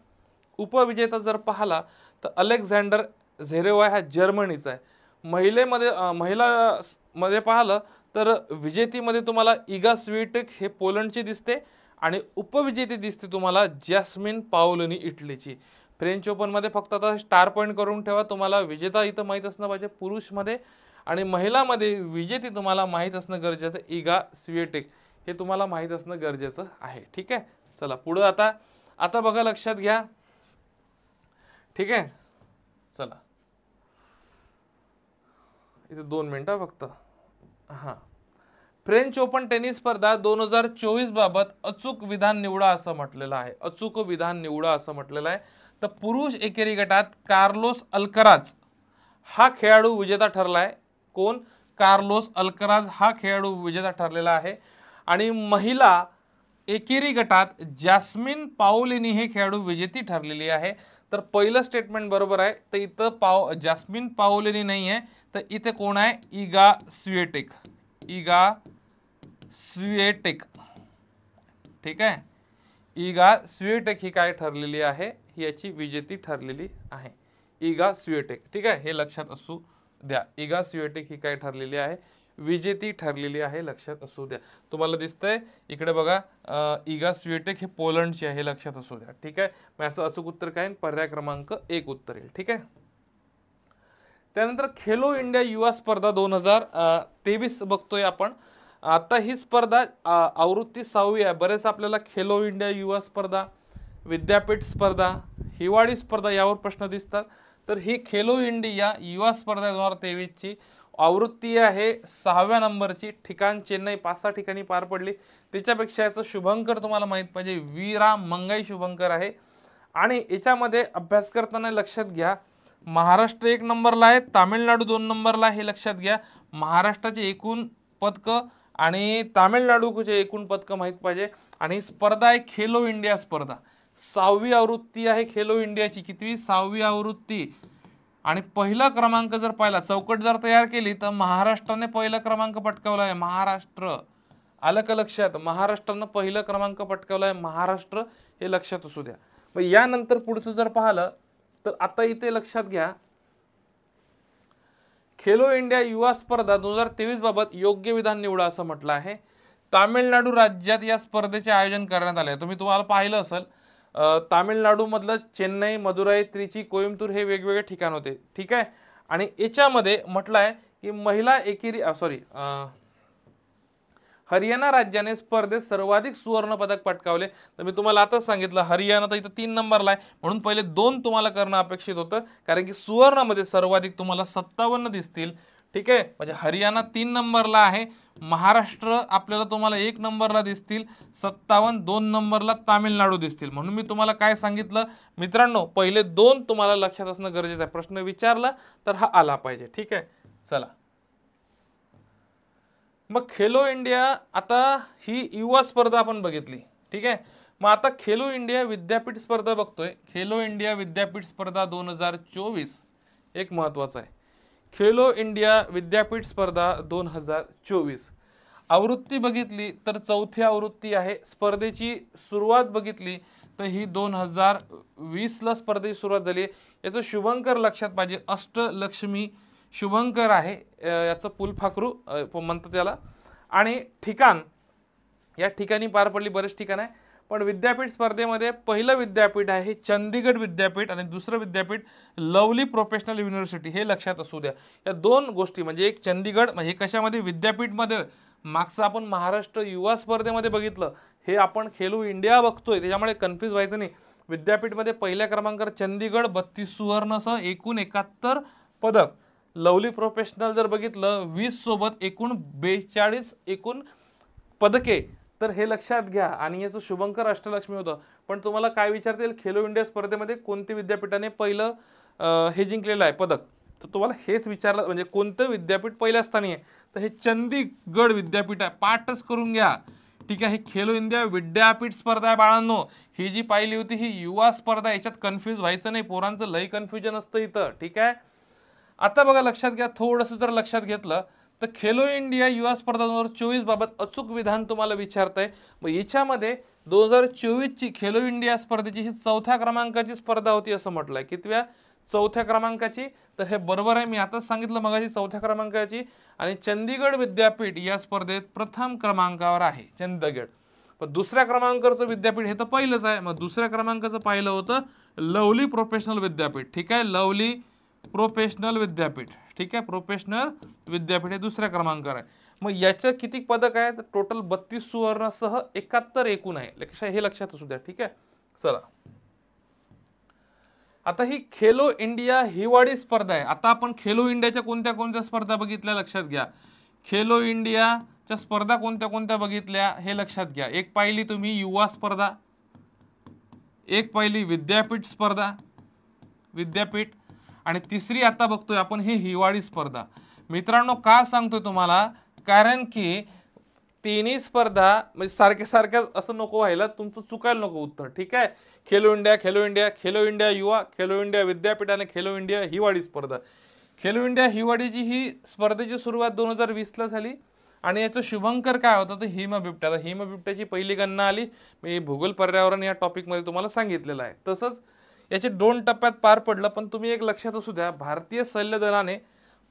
उपविजेता जर पाहिला तर अलेक्झांडर झेरेव हा जर्मनीचा आहे. महिलामध्ये पाहिलं तर विजेतीमध्ये तुम्हाला इगा स्विटेक हे पोलंडची दिसते आणि उपविजेती दिसते तुम्हाला जॅस्मिन पावलोनी इटलीची. फ्रेंच ओपनमध्ये फक्त आता स्टार पॉईंट करून ठेवा, तुम्हाला विजेता इथं माहीत असणं पाहिजे पुरुषमध्ये, आणि महिलामध्ये विजेती तुम्हाला माहीत असणं गरजेचं, इगा स्विटेक हे तुम्हाला माहीत असणं गरजेचं आहे. ठीक आहे, चला पुढं आता बघा, लक्षात घ्या. ठीक आहे, चला इथे 2 मिनिटं फक्त. हां, फ्रेंच ओपन टेनिस स्पर्धा 2024 बाबत अचूक विधान निवडा असं म्हटलेलं आहे. अचूक विधान निवडा असं म्हटलेलं आहे. तर पुरुष एकेरी गटात कार्लोस अल्कराज हा खेळाडू विजेता ठरलाय. कोण? कार्लोस अल्कराज हा खेळाडू विजेता ठरलेला आहे. आणि महिला एकेरी गटात जॅस्मिन पाओलिनी हे खेळाडू विजेती ठरलेली आहे. तर पहिलं स्टेटमेंट बरोबर आहे. तर इथं जॅस्मिन पाओलिनी नाही आहे, तर इथे कोण आहे? Iga Swiatek. Iga Swiatek. ठीक आहे, ईगा स्विएटेक ही काय ठरलेली आहे, ही याची विजेती ठरलेली आहे. ईगा स्विएटेक, ठीक आहे, हे लक्षात असू द्या. ईगा स्विएटेक ही काय ठरलेली आहे, विजेती ठरलेली आहे, लक्षात असू द्या. तुम्हाला दिसतंय इकडे बघा, ईगा स्विएटेक हे पोलंडची आहे, लक्षात असू द्या. ठीक आहे, मग असं अचूक उत्तर काय, पर्याय क्रमांक 1 उत्तर येईल. ठीक आहे. त्यानंतर खेलो इंडिया युवा स्पर्धा 2023 बघतोय आपण. आता ही स्पर्धा आवृत्ती 6वी आहे. बरेच आपल्याला खेलो इंडिया युवा स्पर्धा, विद्यापीठ स्पर्धा, हिवाळी स्पर्धा यावर प्रश्न दिसतात. तर ही खेलो इंडिया युवा स्पर्धा 2023 ची आवृत्ती आहे 6व्या नंबरची. ठिकाण चेन्नई, 5-6 ठिकाणी पार पडली. त्याच्यापेक्षा याचं शुभंकर तुम्हाला माहित पाहिजे, वीरा मंगाई शुभंकर आहे. आणि याच्यामध्ये अभ्यास करताना लक्षात घ्या, महाराष्ट्र 1 नंबरला आहे, तामिळनाडू 2 नंबरला, हे लक्षात घ्या. महाराष्ट्राचे एकूण पदक आणि तामिळनाडूचे एकूण पदक माहित पाहिजे. आणि स्पर्धा आहे खेलो इंडिया स्पर्धा, 6वी आवृत्ती आहे खेलो इंडियाची. कितवी, 6वी आवृत्ती. आणि पहिला क्रमांक जर पाहिला, चौकट जर तयार केली तर महाराष्ट्राने पहिला क्रमांक पटकावला आहे. महाराष्ट्र, आलं का लक्षात, महाराष्ट्रानं पहिला क्रमांक पटकावला आहे, महाराष्ट्र, हे लक्षात असू द्या. मग यानंतर पुढचं जर पाहिलं तर आता इथे लक्षात घ्या, खेलो इंडिया युवा स्पर्धा 2023 बाबत योग्य विधान निवडा असं म्हटलं आहे. तामिळनाडू राज्यात या स्पर्धेचे आयोजन करण्यात आले. तुम्हाला पाहिलं असेल, तामिळनाडू मधलं चेन्नई, मदुराई, त्रिची, कोइंबतूर हे वेगवेगळे ठिकाण होते. ठीक आहे. आणि याच्यामध्ये म्हटलं आहे की महिला एकेरी हरियाणा राज्याने स्पर्धेत सर्वाधिक सुवर्ण पदक पटकावले. तर मी तुम्हाला आताच सांगितलं, हरियाणा तर इथं 3 नंबरला आहे, म्हणून पहिले 2 तुम्हाला करणं अपेक्षित होतं, कारण की सुवर्णमध्ये सर्वाधिक तुम्हाला 57 दिसतील. ठीक आहे, म्हणजे हरियाणा 3 नंबरला आहे, महाराष्ट्र आपल्याला तुम्हाला 1 नंबरला दिसतील, 57, 2 नंबरला तामिळनाडू दिसतील. म्हणून मी तुम्हाला काय सांगितलं मित्रांनो, पहिले 2 तुम्हाला लक्षात असणं गरजेचं आहे. प्रश्न विचारला तर हा आला पाहिजे. ठीक आहे, चला. मग खेलो इंडिया, आता ही युवा स्पर्धा आपण बघितली. ठीक आहे, मग आता खेलो इंडिया विद्यापीठ स्पर्धा बघतोय. खेलो इंडिया विद्यापीठ स्पर्धा 2024 एक महत्वाचा आहे. खेलो इंडिया विद्यापीठ स्पर्धा 2024 आवृत्ती बघितली तर 4थी आवृत्ती आहे. स्पर्धेची सुरुवात बघितली तर ही 2020 ला स्पर्धेची सुरुवात झाली. याचं शुभंकर लक्षात पाहिजे, अष्टलक्ष्मी शुभंकर आहे, याचं फुलपाखरू म्हणतात त्याला. आणि ठिकाण, या ठिकाणी पार पडली, बरेच ठिकाण आहे. पण विद्यापीठ स्पर्धेमध्ये पहिलं विद्यापीठ आहे चंदीगड विद्यापीठ आणि दुसरं विद्यापीठ लवली प्रोफेशनल युनिव्हर्सिटी, हे लक्षात असू द्या. या 2 गोष्टी, म्हणजे एक चंदीगड, म्हणजे कशामध्ये, विद्यापीठमध्ये. मागचं आपण महाराष्ट्र युवा स्पर्धेमध्ये बघितलं, हे आपण खेलो इंडिया बघतोय, त्याच्यामुळे कन्फ्यूज व्हायचं नाही. विद्यापीठमध्ये पहिल्या क्रमांकावर चंदीगड 32 सुवर्णसह एकूण 71 पदक. लवली प्रोफेशनल जर बघितलं 20 सोबत एकूण 42 एकूण पदके. तर हे लक्षात घ्या. आणि याचं शुभंकर अष्टलक्ष्मी होतं. पण तुम्हाला काय विचारतील, खेलो इंडिया स्पर्धेमध्ये कोणत्या विद्यापीठाने पहिलं हे जिंकलेलं आहे पदक, तर तुम्हाला हेच विचारलं, म्हणजे कोणतं विद्यापीठ पहिल्या स्थानी आहे, तर हे चंदीगड विद्यापीठ आहे. पाठच करून घ्या. ठीक आहे, हे खेलो इंडिया विद्यापीठ स्पर्धा आहे बाळांनो. ही जी पाहिली होती ही युवा स्पर्धा, याच्यात कन्फ्यूज व्हायचं नाही, पोरांचं लई कन्फ्युजन असतं इथं. ठीक आहे, आता बघा लक्षात घ्या, थोडंसं जर लक्षात घेतलं तर खेलो इंडिया युवा स्पर्धा 2024 बाबत अचूक विधान तुम्हाला विचारतंय. मग याच्यामध्ये 2024 ची खेलो इंडिया स्पर्धेची ही 4थ्या क्रमांकाची स्पर्धा होती असं म्हटलंय. कितव्या, 4थ्या क्रमांकाची. तर हे बरोबर आहे, मी आताच सांगितलं मगाशी 4थ्या क्रमांकाची. आणि चंदीगड विद्यापीठ या स्पर्धेत प्रथम क्रमांकावर आहे चंदीगड. पण दुसऱ्या क्रमांकाचं विद्यापीठ हे तर पहिलंच आहे. मग दुसऱ्या क्रमांकाचं पाहिलं होतं लवली प्रोफेशनल विद्यापीठ. ठीक आहे, लवली प्रोफेशनल विद्यापीठ. ठीक आहे, प्रोफेशनल विद्यापीठ हे दुसऱ्या क्रमांकावर आहे. मग याचं किती पदक आहे, तर टोटल 32 सुवर्णसह 71 एकूण आहे. हे लक्षात असू द्या. ठीक आहे, चला. आता ही खेलो इंडिया हिवाळी स्पर्धा आहे. आता आपण खेलो इंडियाच्या कोणत्या कोणत्या स्पर्धा बघितल्या लक्षात घ्या. खेलो इंडियाच्या स्पर्धा कोणत्या कोणत्या बघितल्या हे लक्षात घ्या. एक पाहिली तुम्ही युवा स्पर्धा, एक पाहिली विद्यापीठ स्पर्धा, विद्यापीठ, आणि तिसरी आता बघतोय आपण ही हिवाळी स्पर्धा. मित्रांनो का सांगतोय तुम्हाला, कारण की तिन्ही स्पर्धा म्हणजे सारख्या सारख्या असं नको व्हायला, तुमचं चुकायला नको उत्तर. ठीक आहे, Khelo India, Khelo India, Khelo India युवा, खेलो इंडिया विद्यापीठ आणि खेलो इंडिया हिवाळी स्पर्धा. खेलो इंडिया हिवाळीची ही स्पर्धेची सुरुवात 2020 ला झाली आणि याचं शुभंकर काय होतं तर हिमबिबट्या. आता हिमबिबट्याची पहिली गणना आली, मी भूगोल पर्यावरण या टॉपिकमध्ये तुम्हाला सांगितलेलं आहे. तसंच याचे 2 टप्प्यात पार पडलं, पण तुम्ही एक लक्षात असू द्या, भारतीय सैन्य दलाने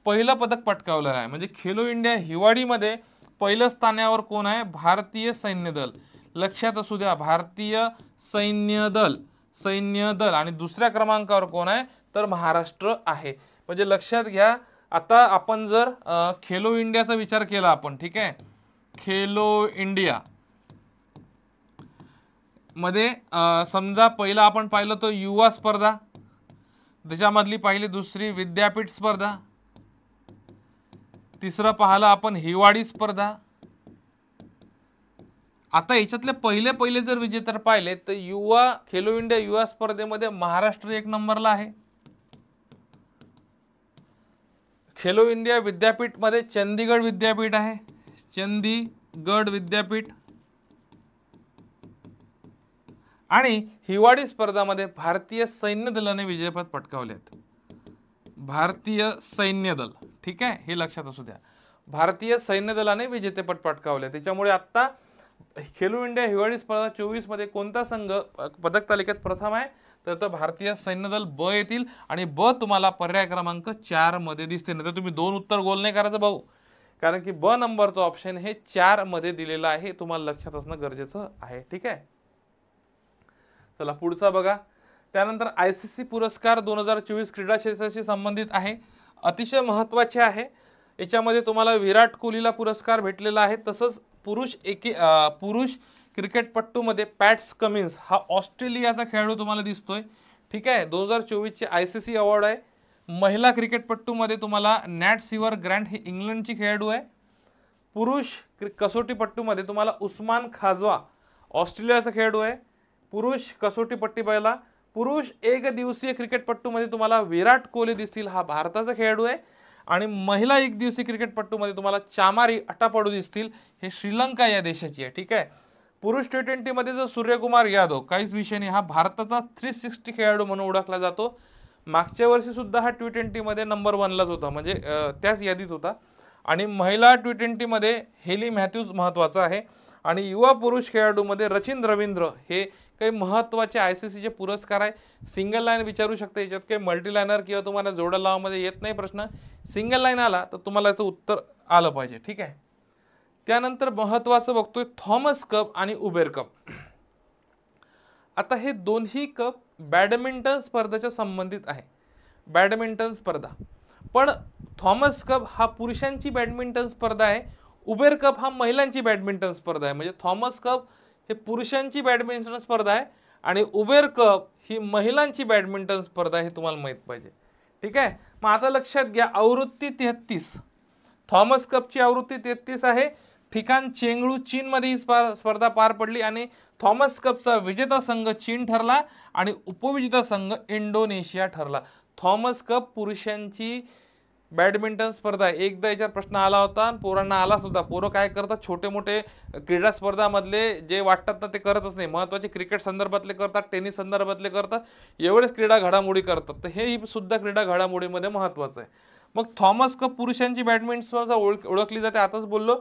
पहिलं पदक पटकावलेलं आहे. म्हणजे खेलो इंडिया हिवाळीमध्ये पहिलं स्थानावर कोण आहे? भारतीय सैन्य दल. लक्षात असू द्या, भारतीय सैन्य दल आणि दुसऱ्या क्रमांकावर कोण आहे तर महाराष्ट्र आहे. म्हणजे लक्षात घ्या, आता आपण जर खेलो इंडियाचा विचार केला आपण, ठीक आहे, खेलो इंडिया मध्ये समजा पहिला आपण पाहिलं तो युवा स्पर्धा, त्याच्यामधली पहिली दुसरी विद्यापीठ स्पर्धा, तिसरं पाहिलं आपण हिवाळी स्पर्धा. आता याच्यातले पहिले जर विजेते पाहिले तर खेलो इंडिया युवा स्पर्धेमध्ये महाराष्ट्र 1 नंबरला आहे. खेलो इंडिया विद्यापीठ मध्ये चंदीगड विद्यापीठ आहे, चंदीगड विद्यापीठ. आणि हिवाळी स्पर्धामध्ये भारतीय सैन्य दलाने विजेतेपद पटकावले आहेत. भारतीय सैन्य दल, ठीक आहे, हे लक्षात असू द्या, भारतीय सैन्य दलाने विजेतेपद पटकावले. त्याच्यामुळे आता खेलो इंडिया हिवाळी स्पर्धा 24 मध्ये कोणता संघ पदक तालिकेत प्रथम आहे तर भारतीय सैन्य दल ब येतील. आणि ब तुम्हाला पर्याय क्रमांक 4 मध्ये दिसते. नाही तर तुम्ही 2 उत्तर गोल नाही करायचं भाऊ, कारण की ब नंबरचं ऑप्शन हे 4 मध्ये दिलेलं आहे, तुम्हाला लक्षात असणं गरजेचं आहे. ठीक आहे, चला पुढचा बघा. त्यानंतर ICC पुरस्कार 2024 क्रीडा क्षेत्राशी संबंधित आहे, अतिशय महत्त्वाचे आहे. याच्यामध्ये तुम्हाला विराट कोहलीला पुरस्कार भेटलेला आहे. तसंच पुरुष क्रिकेटपट्टूमध्ये पॅट्स कमिन्स हा ऑस्ट्रेलियाचा खेळाडू तुम्हाला दिसतोय. ठीक आहे, 2024 चे ICC अवॉर्ड आहे. महिला क्रिकेटपट्टूमध्ये तुम्हाला नॅट सिवर ग्रँट ही इंग्लंडची खेळाडू आहे. पुरुष कसोटीपट्टूमध्ये तुम्हाला उस्मान खाजवा ऑस्ट्रेलियाचा खेळाडू आहे. पुरुष कसोटीपट्टी पहिला. पुरुष एक दिवसीय क्रिकेटपट्टूमध्ये तुम्हाला विराट कोहली दिसतील, हा भारताचा खेळाडू आहे. आणि महिला एक दिवसीय क्रिकेटपट्टूमध्ये तुम्हाला चामारी अटापडू दिसतील, हे श्रीलंका या देशाची आहे. ठीक आहे, पुरुष T20 मध्ये जो सूर्यकुमार यादव काहीच विषय नाही, हा भारताचा 360 खेळाडू म्हणून ओळखला जातो. मागच्या वर्षी सुद्धा हा T20 मध्ये नंबर 1लाच होता, म्हणजे त्याच यादीत होता. आणि महिला T20 मध्ये हेली मॅथ्यूज महत्त्वाचा आहे. आणि युवा पुरुष खेळाडूमध्ये रचिन रवींद्र हे काही महत्त्वाचे ICC चे पुरस्कार आहे. सिंगल लाईन विचारू शकते, याच्यात काही मल्टीलायनर किंवा तुम्हाला जोडा लावामध्ये येत नाही प्रश्न. सिंगल लाईन आला तर तुम्हाला याचं उत्तर आलं पाहिजे. ठीक आहे, त्यानंतर महत्त्वाचं बघतोय थॉमस कप आणि उबेर कप. आता हे दोन्ही कप बॅडमिंटन स्पर्धेच्या संबंधित आहे, बॅडमिंटन स्पर्धा. पण थॉमस कप हा पुरुषांची बॅडमिंटन स्पर्धा आहे, उबेर कप हा महिलांची बॅडमिंटन स्पर्धा आहे. म्हणजे थॉमस कप हे पुरुषांची बॅडमिंटन स्पर्धा आहे आणि उबेर कप ही महिलांची बॅडमिंटन स्पर्धा आहे, हे तुम्हाला माहित पाहिजे. ठीक आहे, मग आता लक्षात घ्या, आवृत्ती 33, थॉमस कपची आवृत्ती 33 आहे. ठिकाण चेंगडू चीनमध्ये ही स्पर्धा पार पडली आणि थॉमस कपचा विजेता संघ चीन ठरला आणि उपविजेता संघ इंडोनेशिया ठरला. थॉमस कप पुरुषांची बॅडमिंटन स्पर्धा आहे. एकदा याच्यावर प्रश्न आला होता, पोरांना आला सुद्धा. पोरं काय करतात, छोटे मोठे क्रीडा स्पर्धामधले जे वाटतात ना ते करतच नाही, महत्त्वाचे क्रिकेट संदर्भातले करतात, टेनिस संदर्भातले करतात, एवढेच क्रीडा घडामोडी करतात. तर हे सुद्धा क्रीडा घडामोडीमध्ये महत्त्वाचं आहे. मग थॉमस कप पुरुषांची बॅडमिंटन स्पर्धा ओळखली जाते, आताच बोललो.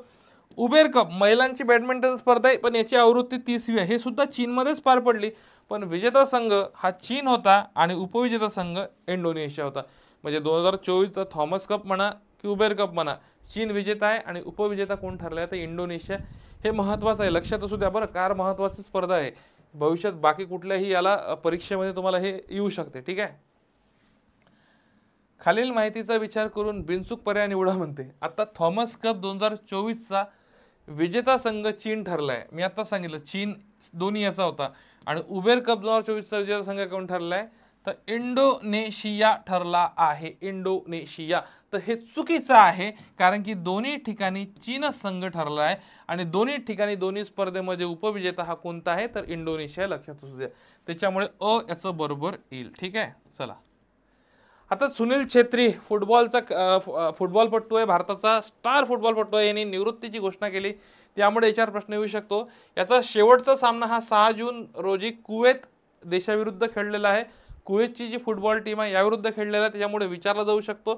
उबेर कप महिलांची बॅडमिंटन स्पर्धा आहे, पण याची आवृत्ती 30वी आहे. हे सुद्धा चीनमध्येच पार पडली, पण विजेता संघ हा चीन होता आणि उपविजेता संघ इंडोनेशिया होता. म्हणजे 2024चा थॉमस कप म्हणा की उबेर कप म्हणा, चीन विजेता आहे आणि उपविजेता कोण ठरला आहे तर इंडोनेशिया. हे महत्त्वाचं आहे, लक्षात असू द्या बरं. कार महत्त्वाची स्पर्धा आहे, भविष्यात बाकी कुठल्याही याला परीक्षेमध्ये तुम्हाला हे येऊ शकते. ठीक आहे, खालील माहितीचा विचार करून बिनचूक पर्याय निवडा म्हणते. आता थॉमस कप 2024चा विजेता संघ चीन ठरला आहे, मी आता सांगितलं चीन दोन्ही याचा होता. आणि उबेर कप 2024चा विजेता संघ कोण ठरला आहे तर इंडोनेशिया ठरला आहे, इंडोनेशिया. तर हे चुकीचं आहे, कारण की दोन्ही ठिकाणी चीन संघ ठरला आहे आणि दोन्ही ठिकाणी दोन्ही स्पर्धेमध्ये उपविजेता हा कोणता आहे तर इंडोनेशिया, लक्षात असू द्या. त्याच्यामुळे याचं बरोबर येईल. ठीक आहे, चला आता सुनील छेत्री फुटबॉलपट्टू आहे, भारताचा स्टार फुटबॉलपट्टू आहे. यांनी निवृत्तीची घोषणा केली, त्यामुळे याच्यावर प्रश्न येऊ शकतो. याचा शेवटचा सामना हा 6 जून रोजी कुवेत देशाविरुद्ध खेळलेला आहे. कुवेतची जी फुटबॉल टीम आहे याविरुद्ध खेळलेला आहे, त्याच्यामुळे विचारला जाऊ शकतो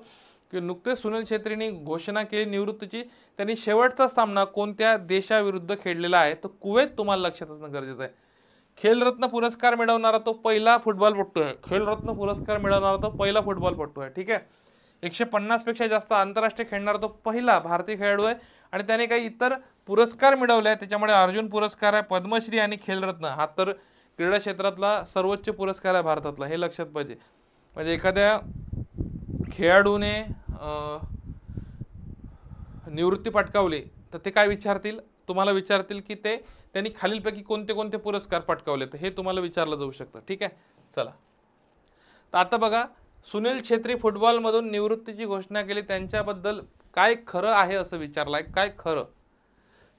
की नुकतेच सुनील छेत्रींनी घोषणा केली निवृत्तीची. त्यांनी शेवटचा सामना कोणत्या देशाविरुद्ध खेळलेला आहे? तर कुवेत तुम्हाला लक्षात असणं गरजेचं आहे. खेलरत्न पुरस्कार मिळवणारा तो पहिला फुटबॉलपटू आहे. खेलरत्न पुरस्कार मिळवणारा तो पहिला फुटबॉलपटू आहे. ठीक आहे. 150 पेक्षा जास्त आंतरराष्ट्रीय खेळणारा तो पहिला भारतीय खेळाडू आहे आणि त्याने काही इतर पुरस्कार मिळवले आहेत. त्याच्यामध्ये अर्जुन पुरस्कार आहे, पद्मश्री आणि खेलरत्न. हा तर क्रीडा क्षेत्रातला सर्वोच्च पुरस्कार आहे भारतातला, हे लक्षात पाहिजे. म्हणजे एखाद्या खेळाडूने निवृत्ती पटकावली तर ते काय विचारतील? तुम्हाला विचारतील की त्यांनी खालीलपैकी कोणते कोणते पुरस्कार पटकावले, तर हे तुम्हाला विचारलं जाऊ शकतं. ठीक आहे. चला, तर आता बघा, सुनील छेत्री फुटबॉलमधून निवृत्तीची घोषणा केली, त्यांच्याबद्दल काय खरं आहे असं विचारलंय. काय खरं?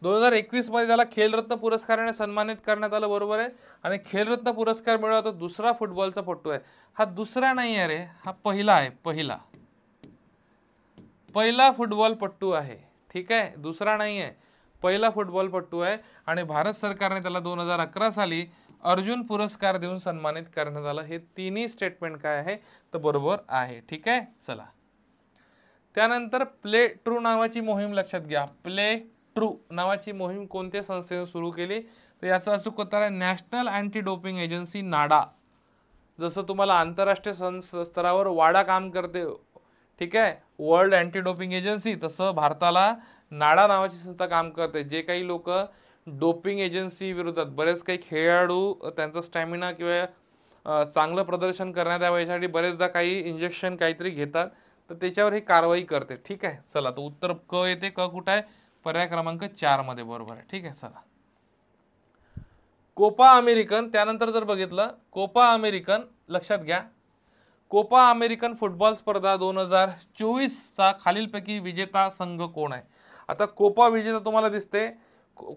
2021 मध्ये त्याला खेलरत्न पुरस्काराने सन्मानित करण्यात आलं, बरोबर आहे. आणि खेलरत्न पुरस्कार मिळवला तो दुसरा फुटबॉलचा पटू आहे. हा दुसरा नाही आहे रे, हा पहिला आहे. पहिला फुटबॉलपट्टू आहे. ठीक आहे, दुसरा नाही आहे, पहिला फुटबॉलपट्टू आहे. आणि भारत सरकारने त्याला 2011 साली अर्जुन पुरस्कार देऊन सन्मानित करण्यात आलं. हे तिन्ही स्टेटमेंट काय आहे तर बरोबर आहे. ठीक आहे. चला, त्यानंतर प्ले ट्रू नावाची मोहीम लक्षात घ्या. प्ले ट्रू नावाची मोहीम कोणत्या संस्थेने सुरू केली? तर याचा अचूक उत्तर आहे नॅशनल अँटी डोपिंग एजन्सी, नाडा. जसं तुम्हाला आंतरराष्ट्रीय स्तरावर वाडा काम करते, ठीक आहे, वर्ल्ड अँटी डोपिंग एजन्सी, तसं भारताला नाडा नावाची संस्था काम करते. जे काही लोक डोपिंग एजन्सी विरोधात, बरेच काही खेळाडू त्यांचा स्टॅमिना किंवा चांगलं प्रदर्शन करण्यात यावं यासाठी बरेचदा काही इंजेक्शन काहीतरी घेतात, तर त्याच्यावर ही कारवाई करते. ठीक आहे. चला, तर उत्तर क येते. क कुठं आहे? पर्याय क्रमांक 4 मध्ये, बरोबर आहे. ठीक आहे. चला, कोपा अमेरिकन, त्यानंतर जर बघितलं कोपा अमेरिकन, लक्षात घ्या, कोपा अमेरिकन फुटबॉल स्पर्धा 2024 चा खालीलपैकी विजेता संघ कोण आहे? आता कोपा विजेता तुम्हाला दिसते.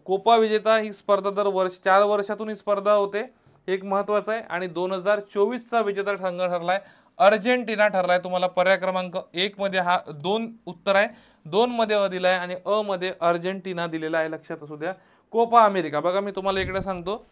कोपा विजेता ही स्पर्धा दर वर्ष 4 वर्षातून ही स्पर्धा होते, एक महत्वाचं आहे. आणि 2024 चा विजेता संघ ठरलाय अर्जेंटिना ठरलाय. तुम्हाला पर्याय क्रमांक 1 मध्ये हा 2 उत्तर आहे, 2 मध्ये अ दिलाय आणि अ मध्ये अर्जेंटिना दिलेला आहे. लक्षात असू द्या. कोपा अमेरिका बघा, मी तुम्हाला इकडे सांगतो,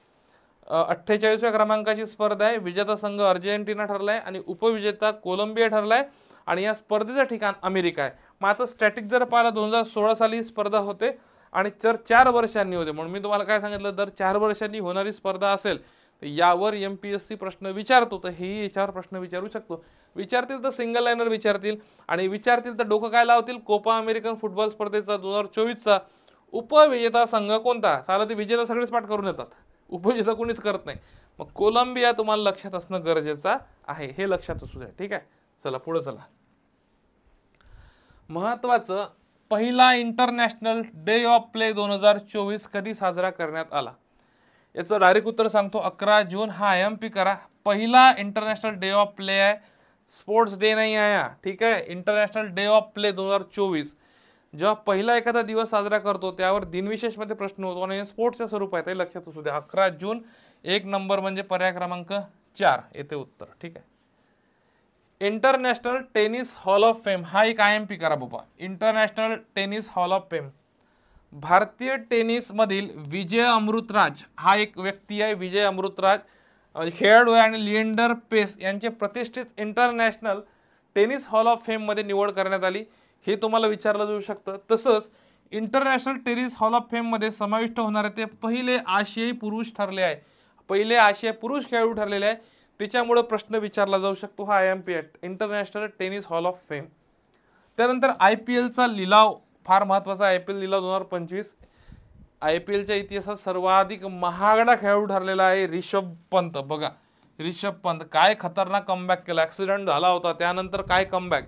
48व्या क्रमांकाची स्पर्धा आहे. विजेता संघ अर्जेंटिना ठरलाय आणि उपविजेता कोलंबिया ठरलाय आणि या स्पर्धेचं ठिकाण अमेरिका आहे. मग आता स्टॅटिक जर पाहिला 2016 साली ही स्पर्धा होते आणि जर 4 वर्षांनी होते, म्हणून मी तुम्हाला काय सांगितलं, दर 4 वर्षांनी होणारी स्पर्धा असेल तर यावर MPSC प्रश्न विचारतो, तर हेही याच्यावर प्रश्न विचारू शकतो. विचारतील तर सिंगल लाईनर विचारतील आणि विचारतील तर डोकं काय लावतील, कोपा अमेरिकन फुटबॉल स्पर्धेचा 2024चा उपविजेता संघ कोणता? साला ते विजेता सगळेच पाठ करून येतात, उपविजेता कोणीच करत नाही. मग कोलंबिया तुम्हाला लक्षात असणं गरजेचं आहे, हे लक्षात असू द्या. ठीक आहे. चला, पुढे चला. महत्वाचं, पहिला इंटरनॅशनल डे ऑफ प्ले 2024 कधी साजरा करण्यात आला? याचं डायरेक्ट उत्तर सांगतो, 11 जून. हा IMP करा. पहिला इंटरनॅशनल डे ऑफ प्ले आहे, स्पोर्ट्स डे नाही आहे. ठीक आहे. इंटरनॅशनल डे ऑफ प्ले 2024, जेव्हा पहिला एखादा दिवस साजरा करतो त्यावर दिनविशेष मध्ये प्रश्न होतो आणि स्पोर्ट्सच्या स्वरूपात आहे, लक्षात असू द्या. 11 जून, 1 नंबर म्हणजे पर्याय क्रमांक 4 येते उत्तर. ठीक आहे. International tennis hall of fame, हा एक IMP करा बाबा. International tennis hall of fame, भारतीय टेनिस मधील विजय अमृतराज हा एक व्यक्ती आहे. विजय अमृतराज खेळाडू आहे आणि लिएंडर पेस यांचे प्रतिष्ठित international tennis hall of fame मध्ये निवड करण्यात आली, हे तुम्हाला विचारलं जाऊ शकतं. तसंच international tennis hall of fame मध्ये समाविष्ट होणारे ते पहिले आशियाई पुरुष ठरले आहे, पहिले आशियाई पुरुष खेळाडू ठरलेले आहे. त्याच्यामुळे प्रश्न विचारला जाऊ शकतो हा IMP international tennis hall of fame. त्यानंतर IPLचा लिलाव फार महत्वाचा. IPL लिलाव 2025 IPLच्या इतिहासात सर्वाधिक महागडा खेळाडू ठरलेला आहे रिषभ पंत. बघा, रिषभ पंत काय खतरनाक कमबॅक केला, ऍक्सिडेंट झाला होता त्यानंतर काय कमबॅक.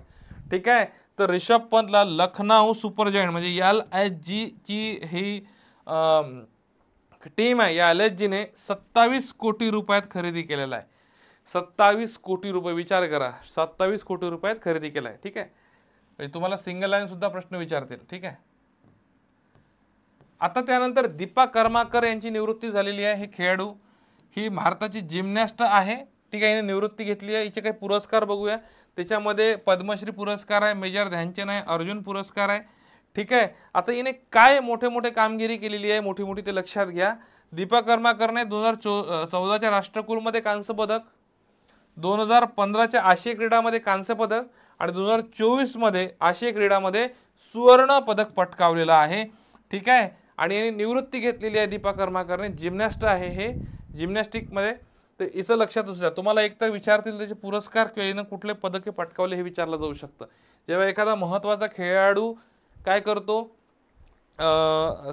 ठीक आहे. तर रिषभ पंतला लखनौ सुपर जायंट म्हणजे LSG ची ही टीम आहे, या LSG ने 27 कोटी रुपयात खरेदी केलेला आहे. 27 कोटी रुपये, विचार करा, 27 कोटी रुपयात खरेदी केला आहे. ठीक आहे. म्हणजे तुम्हाला सिंगल लाईन सुद्धा प्रश्न विचारतील. ठीक आहे. आता त्यानंतर दीपा कर्माकर यांची निवृत्ती झालेली आहे. हे खेळाडू, ही भारताची जिमनॅस्ट आहे. ठीक आहे. हिने निवृत्ती घेतली आहे. हिचे काही पुरस्कार बघूया. त्याच्यामध्ये पद्मश्री पुरस्कार आहे, मेजर ध्यानचंद आहे, अर्जुन पुरस्कार आहे. ठीक आहे. आता हिने काय मोठे मोठे कामगिरी केलेली आहे, मोठी मोठी, ते लक्षात घ्या. दीपा कर्माकरने 2014च्या राष्ट्रकुलमध्ये कांस्य पदक, 2015च्या आशियाई क्रीडामध्ये कांस्य पदक आणि 2024 मध्ये आशिया क्रीडामध्ये सुवर्ण पदक पटकावलेलं आहे, ठीक आहे। आणि यांनी निवृत्ती घेतलेली आहे दीपा कर्माकरने, जिम्नॅस्ट आहे हे जिम्नॅस्टिकमध्ये। तर हिचं लक्षात असू द्या, तुम्हाला एक तर विचारतील त्याचे पुरस्कार किंवा यानं कुठले पदके पटकावले हे विचारलं जाऊ शकतं। जेव्हा एखादा महत्त्वाचा खेळाडू काय करतो,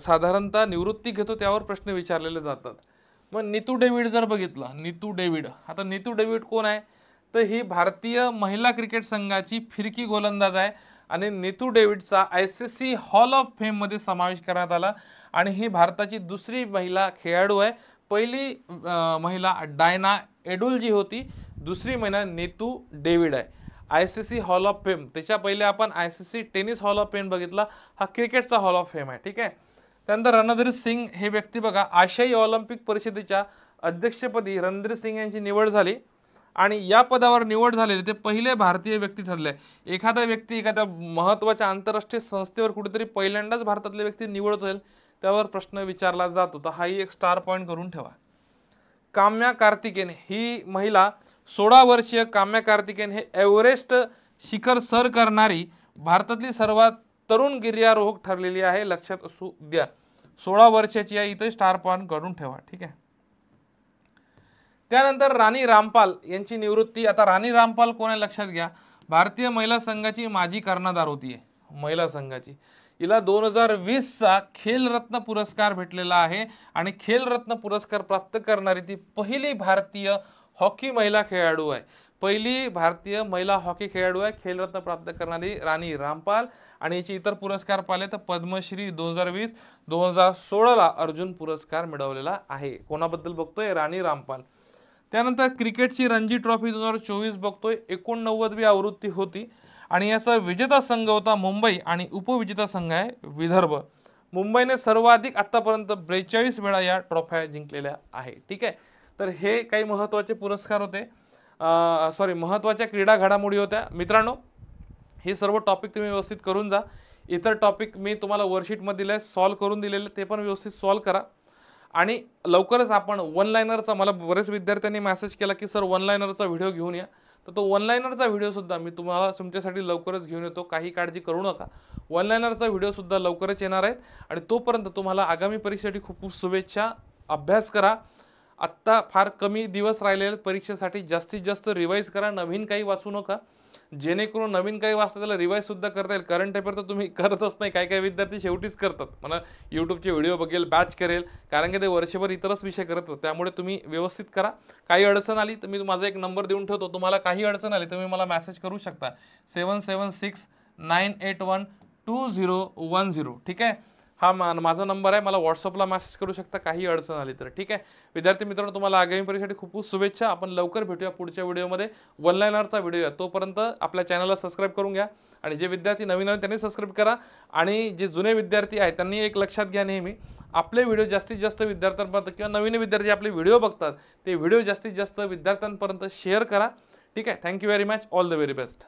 साधारणतः निवृत्ती घेतो, त्यावर प्रश्न विचारलेले जातात। मग नीतू डेव्हिड जर बघितलं, नीतू डेव्हिड, आता नीतू डेव्हिड कोण आहे, तर ही भारतीय महिला क्रिकेट संघाची फिरकी गोलंदाज आहे आणि नीतू डेव्हिडचा ICC हॉल ऑफ फेममध्ये समावेश करण्यात आला आणि ही भारताची दुसरी महिला खेळाडू आहे। पहिली महिला डायना एडुलजी होती, दुसरी महिला नीतू डेव्हिड आहे। ICC हॉल ऑफ फेम, त्याच्या पहिले आपण ICC tennis hall of fame बघितला, हा क्रिकेटचा हॉल ऑफ फेम आहे, ठीक आहे। त्यानंतर रणधीर सिंग हे व्यक्ती बघा, आशियाई ऑलिम्पिक परिषदेच्या अध्यक्षपदी रणधीर सिंग यांची निवड झाली आणि या पदावर निवड झालेले ते पहिले भारतीय व्यक्ती ठरले। एखादा व्यक्ती एखाद्या महत्त्वाच्या आंतरराष्ट्रीय संस्थेवर कुठेतरी पहिल्यांदाच भारतातले व्यक्ती निवडत होईल, त्यावर प्रश्न विचारला जातो, तर हाही एक स्टार पॉईंट करून ठेवा। काम्या कार्तिकेयन ही महिला, 16 वर्षीय काम्या कार्तिकेयन हे एव्हरेस्ट शिखर सर करणारी भारतातली सर्वात तरुण गिर्यारोहक ठरलेली आहे, लक्षात असू द्या। 16 वर्षाची आहे, इथे स्टार पॉईंट करून ठेवा, ठीक आहे। त्यानंतर राणी रामपाल यांची निवृत्ती। आता राणी रामपाल कोण आहे लक्षात घ्या, भारतीय महिला संघाची माजी कर्णधार होती महिला संघाची। हिला 2020चा खेलरत्न पुरस्कार भेटलेला आहे आणि खेलरत्न पुरस्कार प्राप्त करणारी ती पहिली भारतीय हॉकी महिला खेळाडू आहे, पहिली भारतीय महिला हॉकी खेळाडू आहे खेलरत्न प्राप्त करणारी राणी रामपाल। आणि याचे इतर पुरस्कार पाहिले तर पद्मश्री 2020, 2016ला अर्जुन पुरस्कार मिळवलेला आहे। कोणाबद्दल बघतोय, राणी रामपाल। त्यानंतर क्रिकेटची रणजी ट्रॉफी 2024 बघतोय, 89वी आवृत्ती होती आणि याचा विजेता संघ होता मुंबई आणि उपविजेता संघ आहे विदर्भ। मुंबईने सर्वाधिक आतापर्यंत 42 वेळा या ट्रॉफ्या जिंकलेल्या आहे, ठीक आहे। तर हे काही महत्त्वाचे पुरस्कार होते, महत्त्वाच्या क्रीडा घडामोडी होत्या मित्रांनो। हे सर्व टॉपिक तुम्ही व्यवस्थित करून जा। इतर टॉपिक मी तुम्हाला वर्कशीटमध्ये दिले, सॉल्व करून दिलेले, ते पण व्यवस्थित सॉल्व करा। आणि लवकरच आपण वन लाइनरचा, मला बरेच विद्यार्थ्यांनी मेसेज केला की सर वन लाइनरचा व्हिडिओ घेऊन या, तर तो वन लाइनरचा व्हिडिओ सुद्धा मी तुम्हाला तुमच्यासाठी लवकरच घेऊन येतो, काही काळजी करू नका। वन लाइनरचा व्हिडिओ सुद्धा लवकरच येणार आहे आणि तोपर्यंत तुम्हाला आगामी परीक्षेसाठी खूप खूप शुभेच्छा। अभ्यास करा, आत्ता फार कमी दिवस राहिलेले परीक्षेसाठी, जास्तीत जास्त रिवाइज करा, नवीन काही वाचू नका, जेणेकरून नवीन काही वाचता त्याला रिवाइज सुद्धा करता येईल। करंट अफेअर तर तुम्ही करतच नाही, काही काही विद्यार्थी शेवटीच करतात, मला यूट्यूबचे व्हिडिओ बघेल, बॅच करेल, कारण की ते वर्षभर इतरच विषय करतात। त्यामुळे तुम्ही व्यवस्थित करा। काही अडचण आली तर मी माझा एक नंबर देऊन ठेवतो, तुम्हाला काही अडचण आली तुम्ही मला मेसेज करू शकता, 7769812010, ठीक आहे। हा माझा नंबर आहे, मला व्हॉट्सअपला मेसेज करू शकता काही अडचण आली तर, ठीक आहे। विद्यार्थी मित्रांनो, तुम्हाला आगामी परीक्षेसाठी खूप खूप शुभेच्छा। आपण लवकर भेटूया पुढच्या व्हिडिओमध्ये, वन लाइनरचा व्हिडिओ आहे। तोपर्यंत आपल्या चॅनलला सबस्क्राईब करून घ्या आणि जे विद्यार्थी नवीन आहेत त्यांनी सबस्क्राईब करा आणि जे जुने विद्यार्थी आहेत त्यांनी एक लक्षात घ्या, नेहमी आपले व्हिडिओ जास्तीत जास्त विद्यार्थ्यांपर्यंत किंवा नवीन विद्यार्थी आपले व्हिडिओ बघतात ते व्हिडिओ जास्तीत जास्त विद्यार्थ्यांपर्यंत शेअर करा, ठीक आहे। Thank you very much, all the very best.